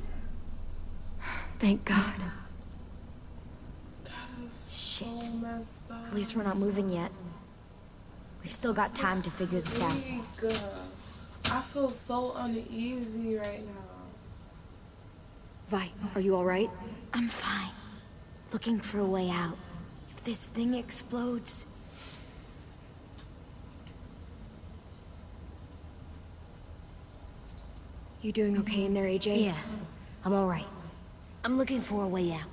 Thank God. That is Shit. so messed up. At least we're not moving yet. We've still got time to figure this out. Freak. I feel so uneasy right now. Vi, are you all right? I'm fine. Looking for a way out. If this thing explodes... You doing okay in there, AJ? Yeah, I'm alright. I'm looking for a way out.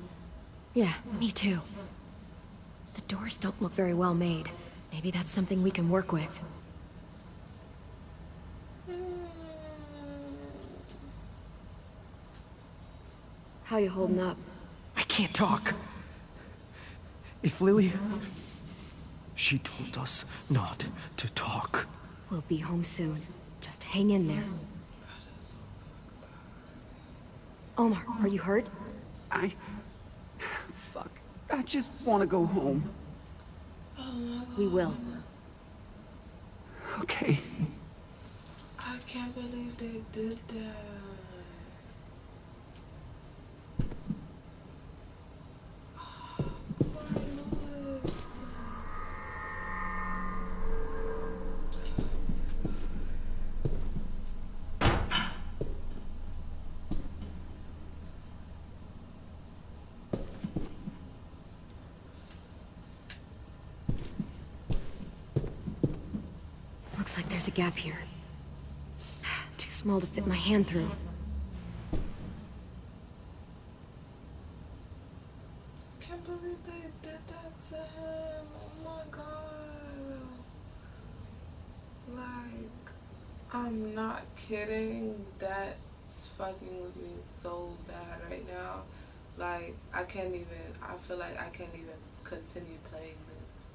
Yeah, me too. The doors don't look very well made. Maybe that's something we can work with. How you holding up? I can't talk. If Lily... She told us not to talk. We'll be home soon. Just hang in there. Omar, are you hurt? Fuck. I just want to go home. Oh my God. We will. Okay. I can't believe they did that. Poor Louis. Looks like there's a gap here. Too small to fit my hand through. Can't believe they did that to him. Oh my God. Like, I'm not kidding. That's fucking with me so bad right now. Like, I feel like I can't even continue playing this.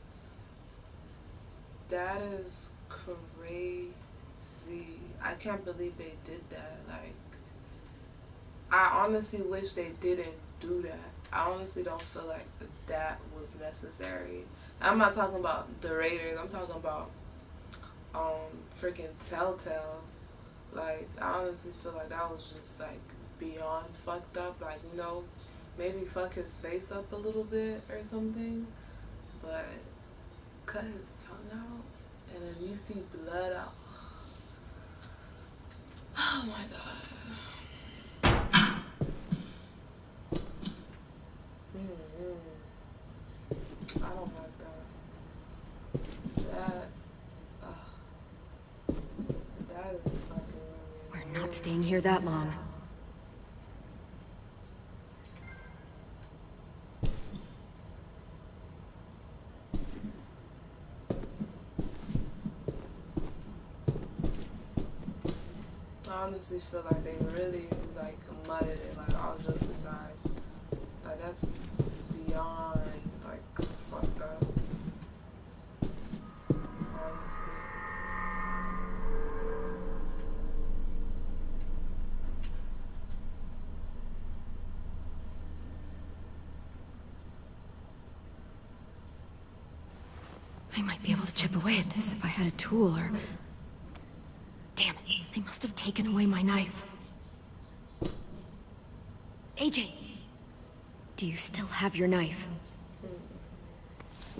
That is crazy. I can't believe they did that. Like, I honestly wish they didn't do that. I honestly don't feel like that was necessary. I'm not talking about the Raiders. I'm talking about freaking Telltale. Like, I honestly feel like that was just like beyond fucked up. Like, maybe fuck his face up a little bit or something, but cut his tongue out and then you see blood out. Oh my God. I don't like that. That is fucking really. We're not staying here that long. I honestly feel like they really like mudded it. Like, all jokes aside, like that's beyond like fucked up. Honestly. I might be able to chip away at this if I had a tool or... Damn it, they must have taken away my knife. AJ! Do you still have your knife?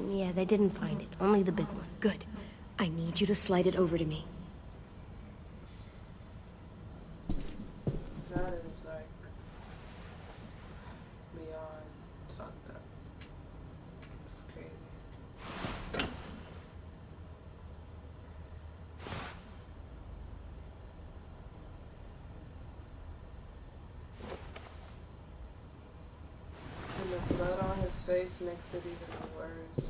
Yeah, they didn't find it. Only the big one. Good. I need you to slide it over to me. That is like beyond fucked up. It's crazy. And the blood on his face makes it even worse.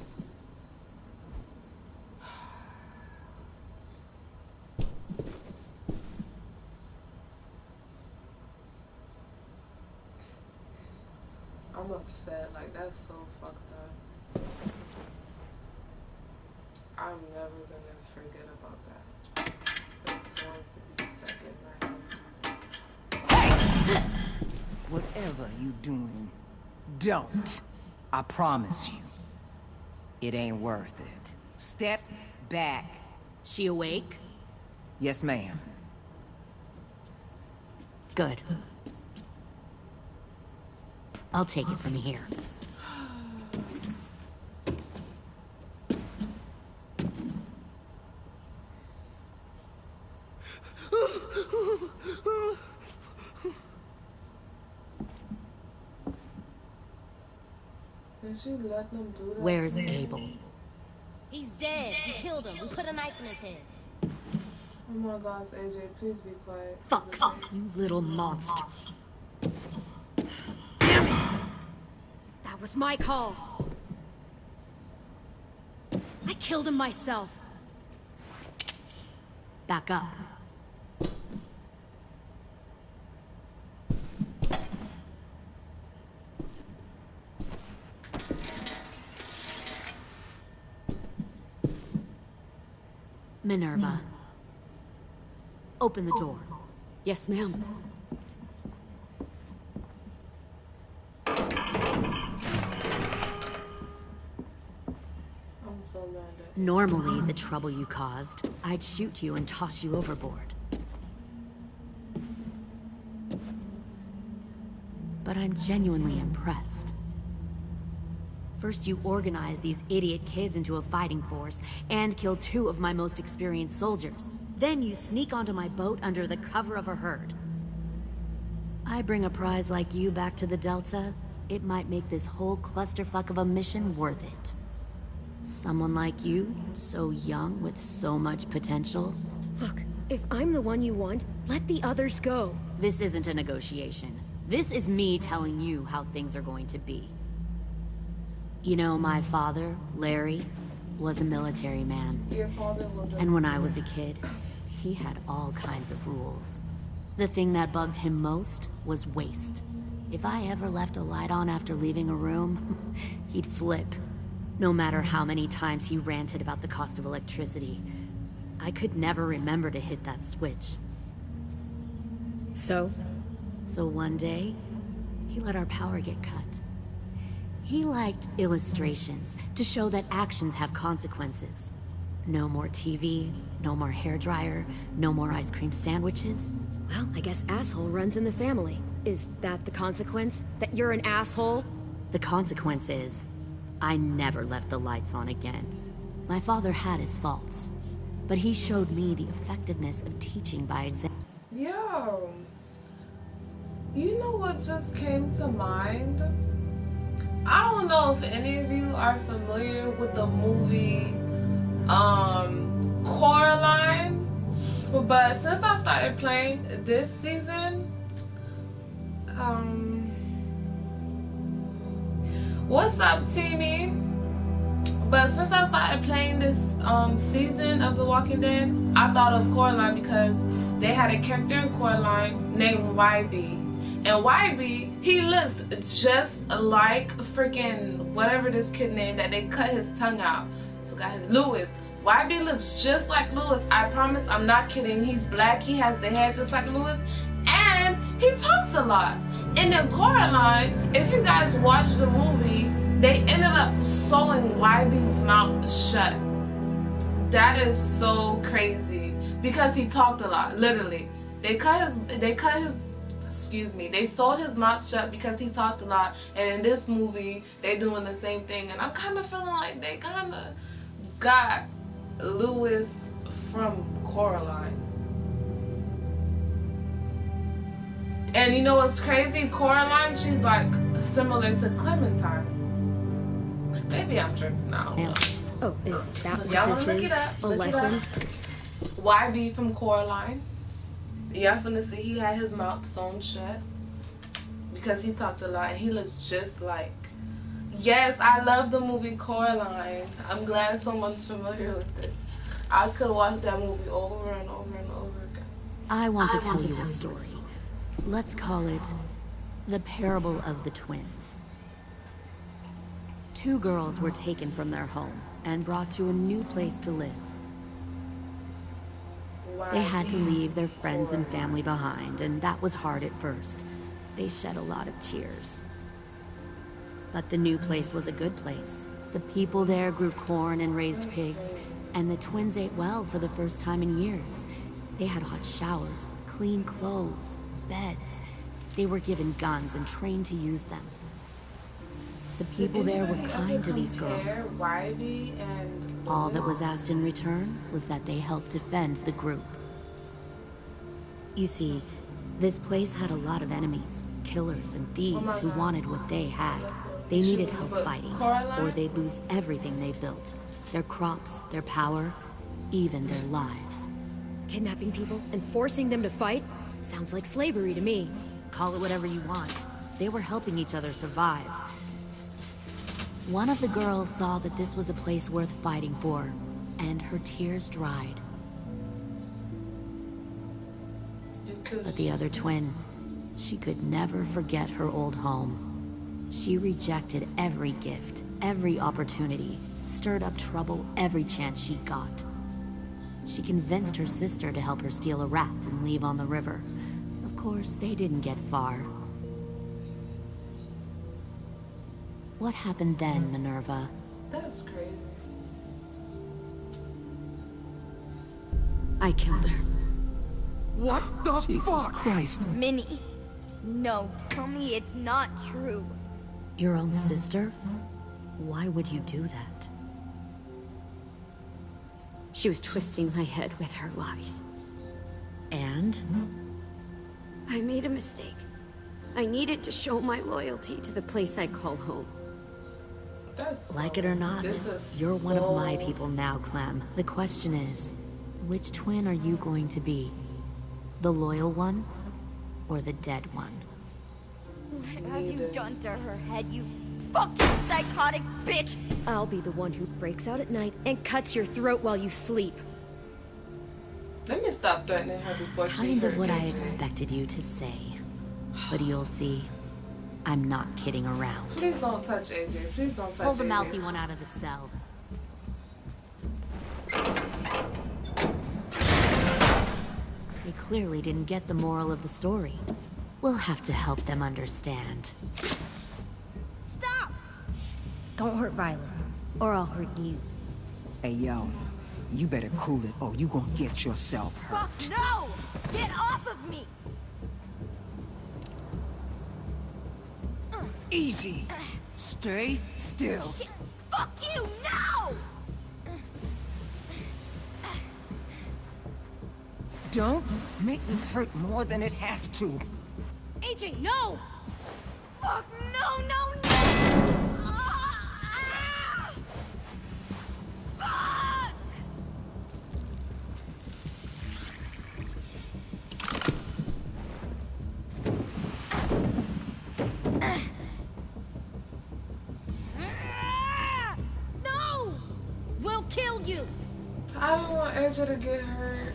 I'm upset. Like, that's so fucked up. I'm never gonna forget about that. It's going to be stuck in my head. Whatever you doing, don't. I promise you. It ain't worth it. Step back. She awake? Yes, ma'am. Good. I'll take it from here. Did she let them do that? Where's Abel? He's dead. We killed him. We put a knife in his head. Oh my gosh, AJ, please be quiet. Fuck, you little monster. Damn it! That was my call. I killed him myself. Back up. Minerva. Open the door. Yes, ma'am. Normally, the trouble you caused, I'd shoot you and toss you overboard. But I'm genuinely impressed. First, you organize these idiot kids into a fighting force and kill 2 of my most experienced soldiers. Then you sneak onto my boat under the cover of a herd. I bring a prize like you back to the Delta, it might make this whole clusterfuck of a mission worth it. Someone like you, so young with so much potential. Look, if I'm the one you want, let the others go. This isn't a negotiation. This is me telling you how things are going to be. You know, my father, Larry, was a military man. Your father was a... And when I was a kid, he had all kinds of rules. The thing that bugged him most was waste. If I ever left a light on after leaving a room, he'd flip. No matter how many times he ranted about the cost of electricity, I could never remember to hit that switch. So one day, he let our power get cut. He liked illustrations to show that actions have consequences. No more TV, no more hairdryer, no more ice cream sandwiches. Well, I guess asshole runs in the family. Is that the consequence? That you're an asshole? The consequence is, I never left the lights on again. My father had his faults, but he showed me the effectiveness of teaching by example. Yo, you know what just came to mind? I don't know if any of you are familiar with the movie Coraline, but since I started playing this season, what's up, Teeny? But since I started playing this season of The Walking Dead, I thought of Coraline because they had a character in Coraline named YB. And YB, he looks just like freaking whatever this kid named that they cut his tongue out. Forgot his Lewis. YB looks just like Lewis. I promise, I'm not kidding. He's black. He has the hair just like Lewis. And he talks a lot. And then Coraline, if you guys watch the movie, they ended up sewing YB's mouth shut. That is so crazy. Because he talked a lot, literally. They sewed his mouth shut because he talked a lot, and in this movie they doing the same thing, and I'm kind of feeling like they kind of got Lewis from Coraline. And you know what's crazy? Coraline, she's like similar to Clementine. Maybe I'm tripping now. Oh, is that y'all what wanna this is? look it up? A Look it lesson? up. YB from Coraline. Y'all finna see he had his mouth sewn shut because he talked a lot and he looks just like. Yes, I love the movie Coraline. I'm glad someone's familiar with it. I could watch that movie over and over and over again. I want to tell you a story. Let's call it The Parable of the Twins. 2 girls were taken from their home and brought to a new place to live. They had to leave their friends and family behind, and that was hard at first. They shed a lot of tears. But the new place was a good place. The people there grew corn and raised pigs, and the twins ate well for the first time in years. They had hot showers, clean clothes, beds. They were given guns and trained to use them. The people there were kind to these girls. All that was asked in return was that they help defend the group. You see, this place had a lot of enemies, killers and thieves who wanted what they had. They needed help fighting, or they'd lose everything they built. Their crops, their power, even their lives. Kidnapping people and forcing them to fight? Sounds like slavery to me. Call it whatever you want. They were helping each other survive. One of the girls saw that this was a place worth fighting for, and her tears dried. But the other twin, she could never forget her old home. She rejected every gift, every opportunity, stirred up trouble every chance she got. She convinced her sister to help her steal a raft and leave on the river. Of course, they didn't get far. What happened then, Minerva? That's crazy. I killed her. What the Jesus fuck? Christ. Minnie, no, tell me it's not true. Your own sister? Why would you do that? She was twisting my head with her lies. And? I made a mistake. I needed to show my loyalty to the place I call home. Like it or not, you're one of my people now, Clem. The question is, which twin are you going to be? The loyal one? Or the dead one? What have you done to her head, you fucking psychotic bitch? I'll be the one who breaks out at night and cuts your throat while you sleep. Let me stop threatening her before she Kind of hurt what I AJ. expected you to say. But you'll see, I'm not kidding around. Please don't touch AJ. Please don't touch Pull the AJ. mouthy one out of the cell. They clearly didn't get the moral of the story. We'll have to help them understand. Stop! Don't hurt Violet, or I'll hurt you. Hey, yo. You better cool it, or you gonna get yourself hurt. Fuck no! Get off of me! Easy. Stay still. Shit. Fuck you, no! Don't make this hurt more than it has to. AJ, no! Fuck, no, no, no! Ah! Fuck! Ah! No! We'll kill you! I don't want AJ to get hurt.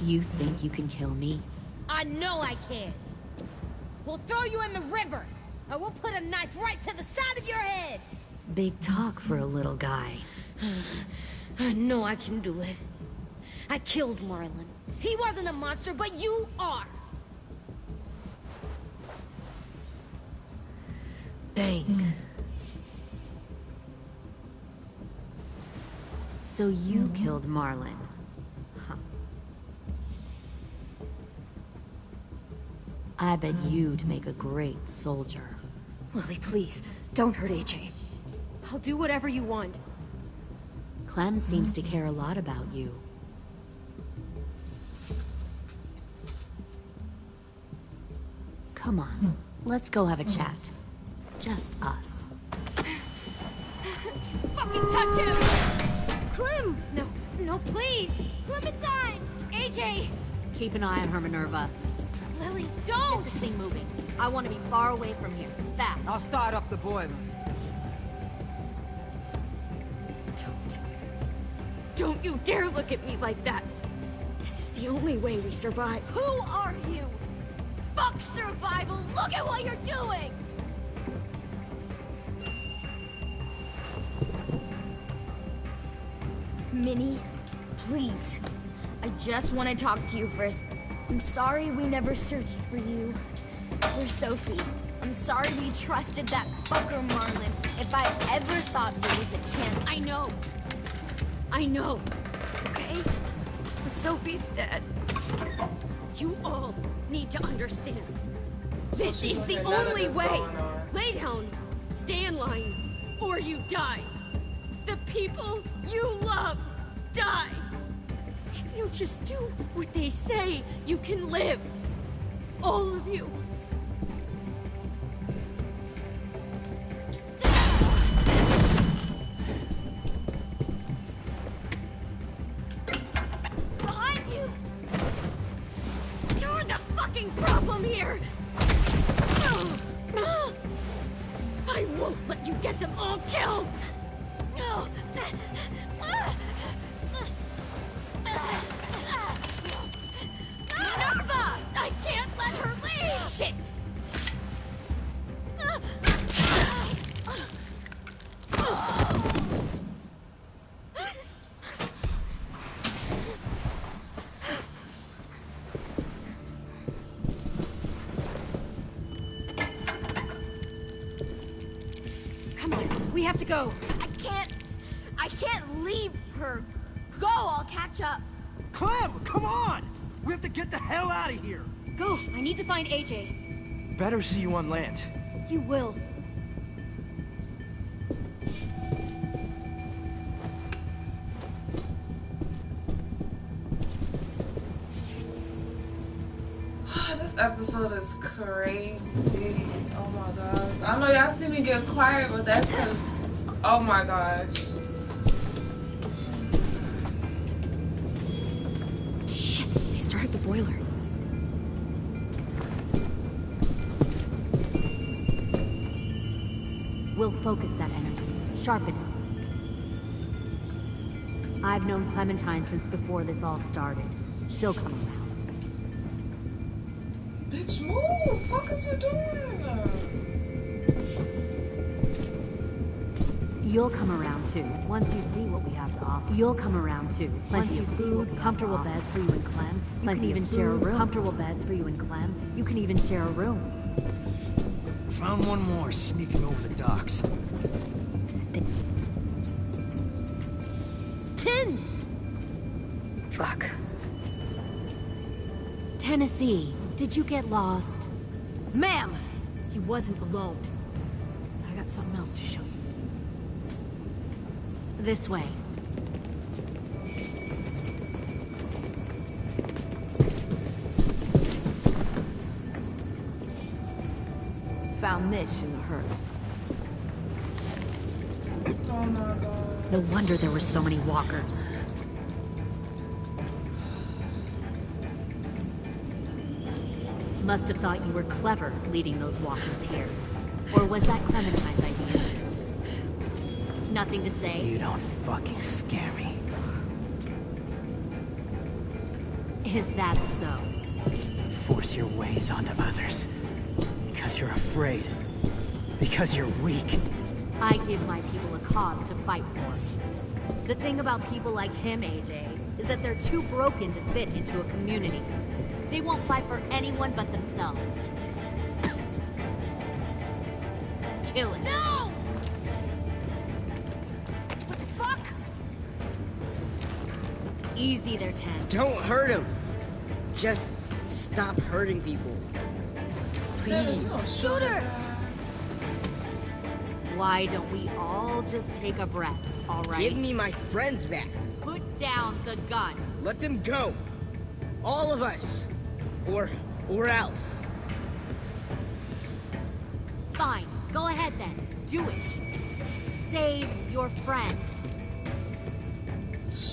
You think you can kill me? I know I can. We'll throw you in the river, or we'll put a knife right to the side of your head. Big talk for a little guy. I know I can do it. I killed Marlon. He wasn't a monster, but you are. Dang. So you killed Marlon. Huh. I bet you'd make a great soldier. Lily, please, don't hurt AJ. I'll do whatever you want. Clem seems to care a lot about you. Come on, let's go have a chat. Just us. Fucking touch him! Clem! No, no, please! Clementine! AJ! Keep an eye on her, Minerva. Lily, Don't! get this thing moving. I want to be far away from here. Fast. I'll start up the boiler. Don't you dare look at me like that! This is the only way we survive. Who are you? Fuck survival! Look at what you're doing! Minnie, please. I just want to talk to you first. I'm sorry we never searched for you. For Sophie. I'm sorry we trusted that fucker Marlon. If I ever thought there was a chance. I know. I know. Okay? But Sophie's dead. You all need to understand. This is the only way. Lay down, stay in line, or you die. The people you love die. If you just do what they say, you can live. All of you. Behind you! You're the fucking problem here! I won't let you get them all killed! Minerva! I can't let her leave! Shit! Come on, we have to go. I can't leave her. Go, I'll catch up. Clem, come on! We have to get the hell out of here! Go! I need to find AJ. Better see you on land. You will. This episode is crazy. Oh my gosh. I know y'all see me get quiet, but that's because, oh my gosh. Shit, they started the boiler. We'll focus that energy, sharpen it. I've known Clementine since before this all started. She'll come around. Bitch, move! Fuck is you doing? You'll come around too, once you see what we have to offer. You'll come around too. Plenty of food, comfortable beds for you and Clem. You can even share a room. Comfortable beds for you and Clem. You can even share a room. Found one more sneaking over the docks. 10! Fuck. Tennessee, did you get lost? Ma'am! He wasn't alone. I got something else to show you. This way. Found this in the herd. Oh my god. No wonder there were so many walkers. Must have thought you were clever leading those walkers here. Or was that Clementine's idea? Nothing to say? You don't fucking scare me. Is that so? Force your ways onto others. Because you're afraid. Because you're weak. I give my people a cause to fight for. The thing about people like him, AJ, is that they're too broken to fit into a community. They won't fight for anyone but themselves. Kill it. No! What the fuck? Easy there, 10. Don't hurt him. Just stop hurting people. Please. Shoot her! Why don't we all just take a breath, all right? Give me my friends back. Put down the gun. Let them go. All of us. Or else. Fine. Go ahead then. Do it. Save your friends.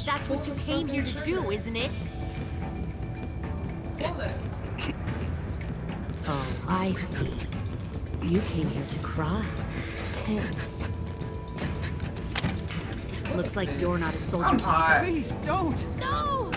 That's what you came here to do, isn't it? Oh, I see. You came here to cry. Tim. Looks like you're not a soldier. I'm hot. Please, don't! No!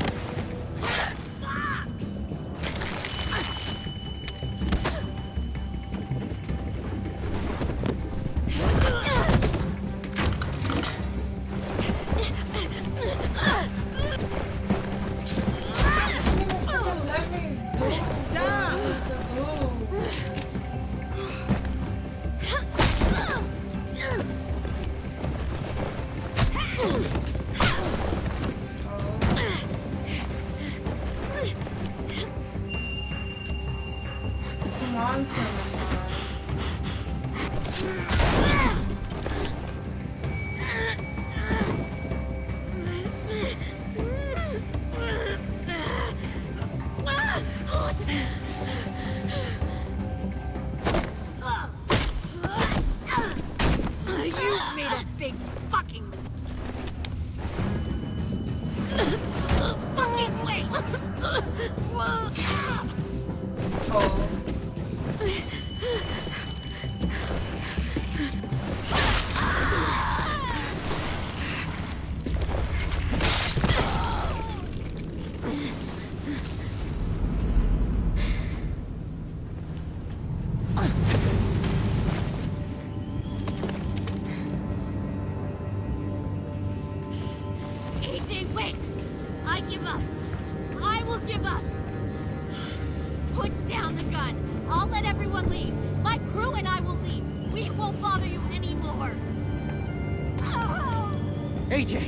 AJ!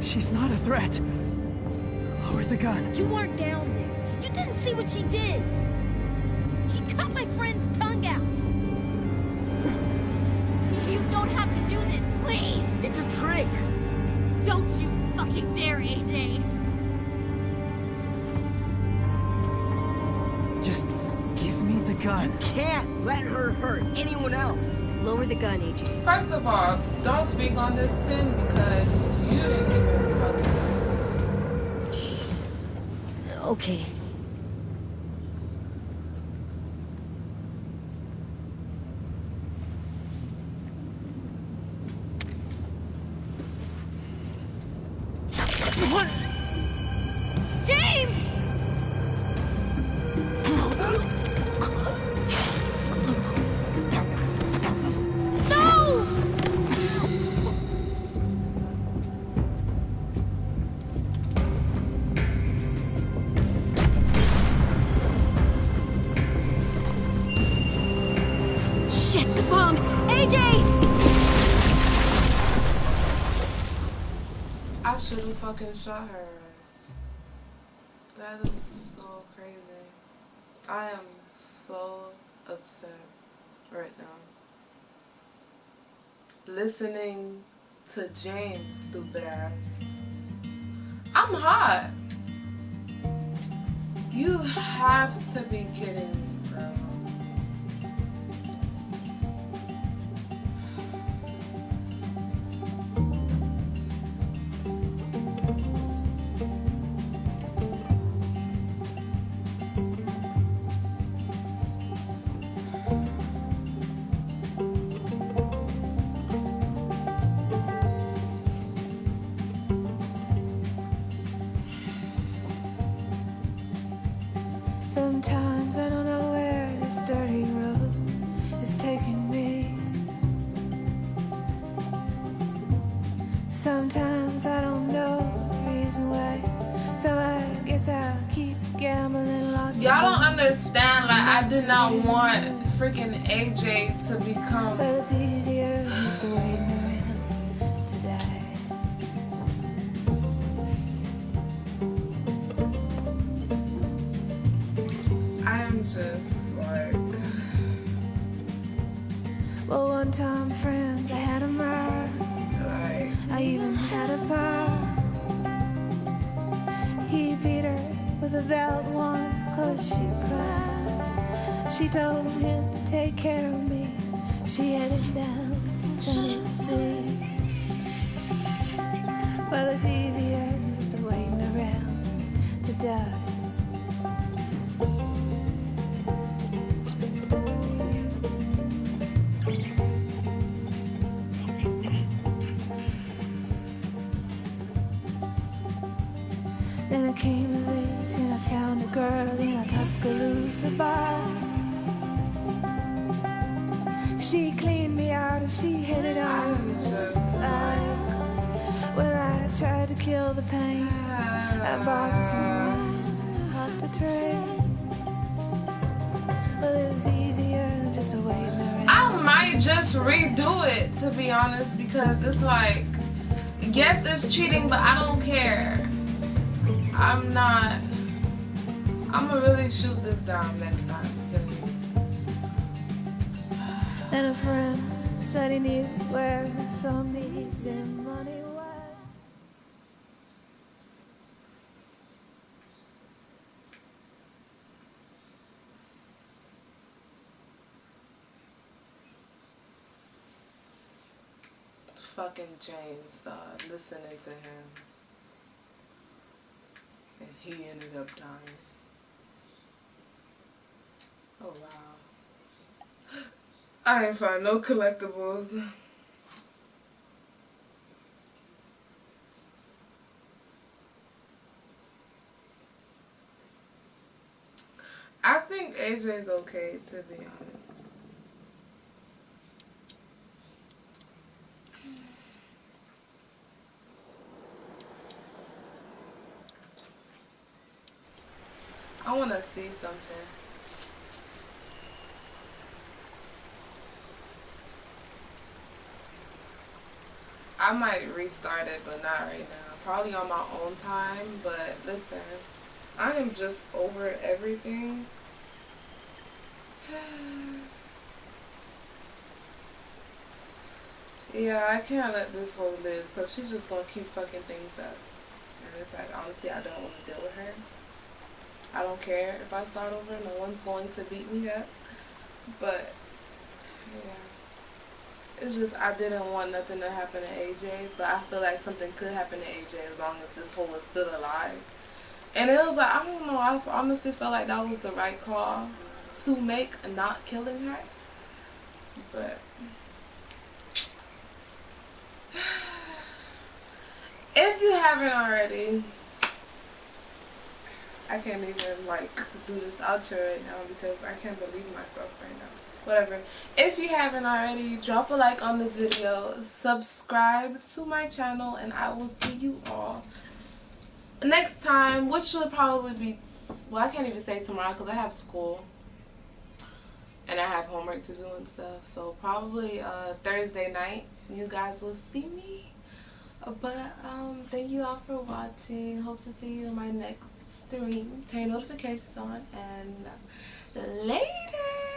She's not a threat. Lower the gun. You weren't down there. You didn't see what she did. She cut my friend's tongue out. You don't have to do this, please! It's a trick! Don't you fucking dare, AJ! Just give me the gun. Can't let her hurt anyone else. Lower the gun, AJ. First of all, don't speak on this, Tim, because you didn't even fucking. Okay. James! No! Shit, the bomb! AJ! I should have fucking shot her ass. That is so crazy. I am so upset right now. Listening to James' stupid ass. I'm hot. You have to be kidding me, bro. Sometimes I don't know where this dirty road is taking me. Sometimes I don't know the reason why, so I guess I'll keep gambling lots. Y'all don't understand, like, I did not want freaking AJ to become. But it's easier just to wait around to die. I am just like. Well, one time, friends, I had a mirror. Like, I even had a bar. He beat her with a belt once, 'cause she cried. She told him to take care of me. She headed down to Tennessee. Well, it's easier just to waiting around to die. Then I came of age and I found a girl in a Tuscaloosa bar. She cleaned me out and she hit it on the side. Well, I tried to kill the pain. I bought some wine off the trade. Well, it's easier than just to wait around. I might just redo it, to be honest, because it's like, yes, it's cheating, but I don't care. I'm gonna really shoot this down next time, because. Then a friend said he knew where some easy money was. Fucking James, listening to him. And he ended up dying. Oh wow. I ain't find no collectibles. I think AJ's okay, to be honest. I want to see something. I I might restart it, but not right now. Probably on my own time. But listen, I am just over everything. Yeah, I can't let this whole live because she's just gonna keep fucking things up. And it's like, honestly, I don't want to deal with her. I don't care if I start over. No one's going to beat me up. But yeah. It's just I didn't want nothing to happen to AJ, but I feel like something could happen to AJ as long as this whole is still alive. And it was like, I don't know, I honestly felt like that was the right call to make, not killing her. But if you haven't already, I can't even like do this outro right now because I can't believe myself right now. Whatever. If you haven't already, drop a like on this video, subscribe to my channel, and I will see you all next time, which should probably be, well, I can't even say tomorrow because I have school and I have homework to do and stuff. So probably Thursday night you guys will see me. But thank you all for watching. Hope to see you in my next stream. Turn your notifications on, and later.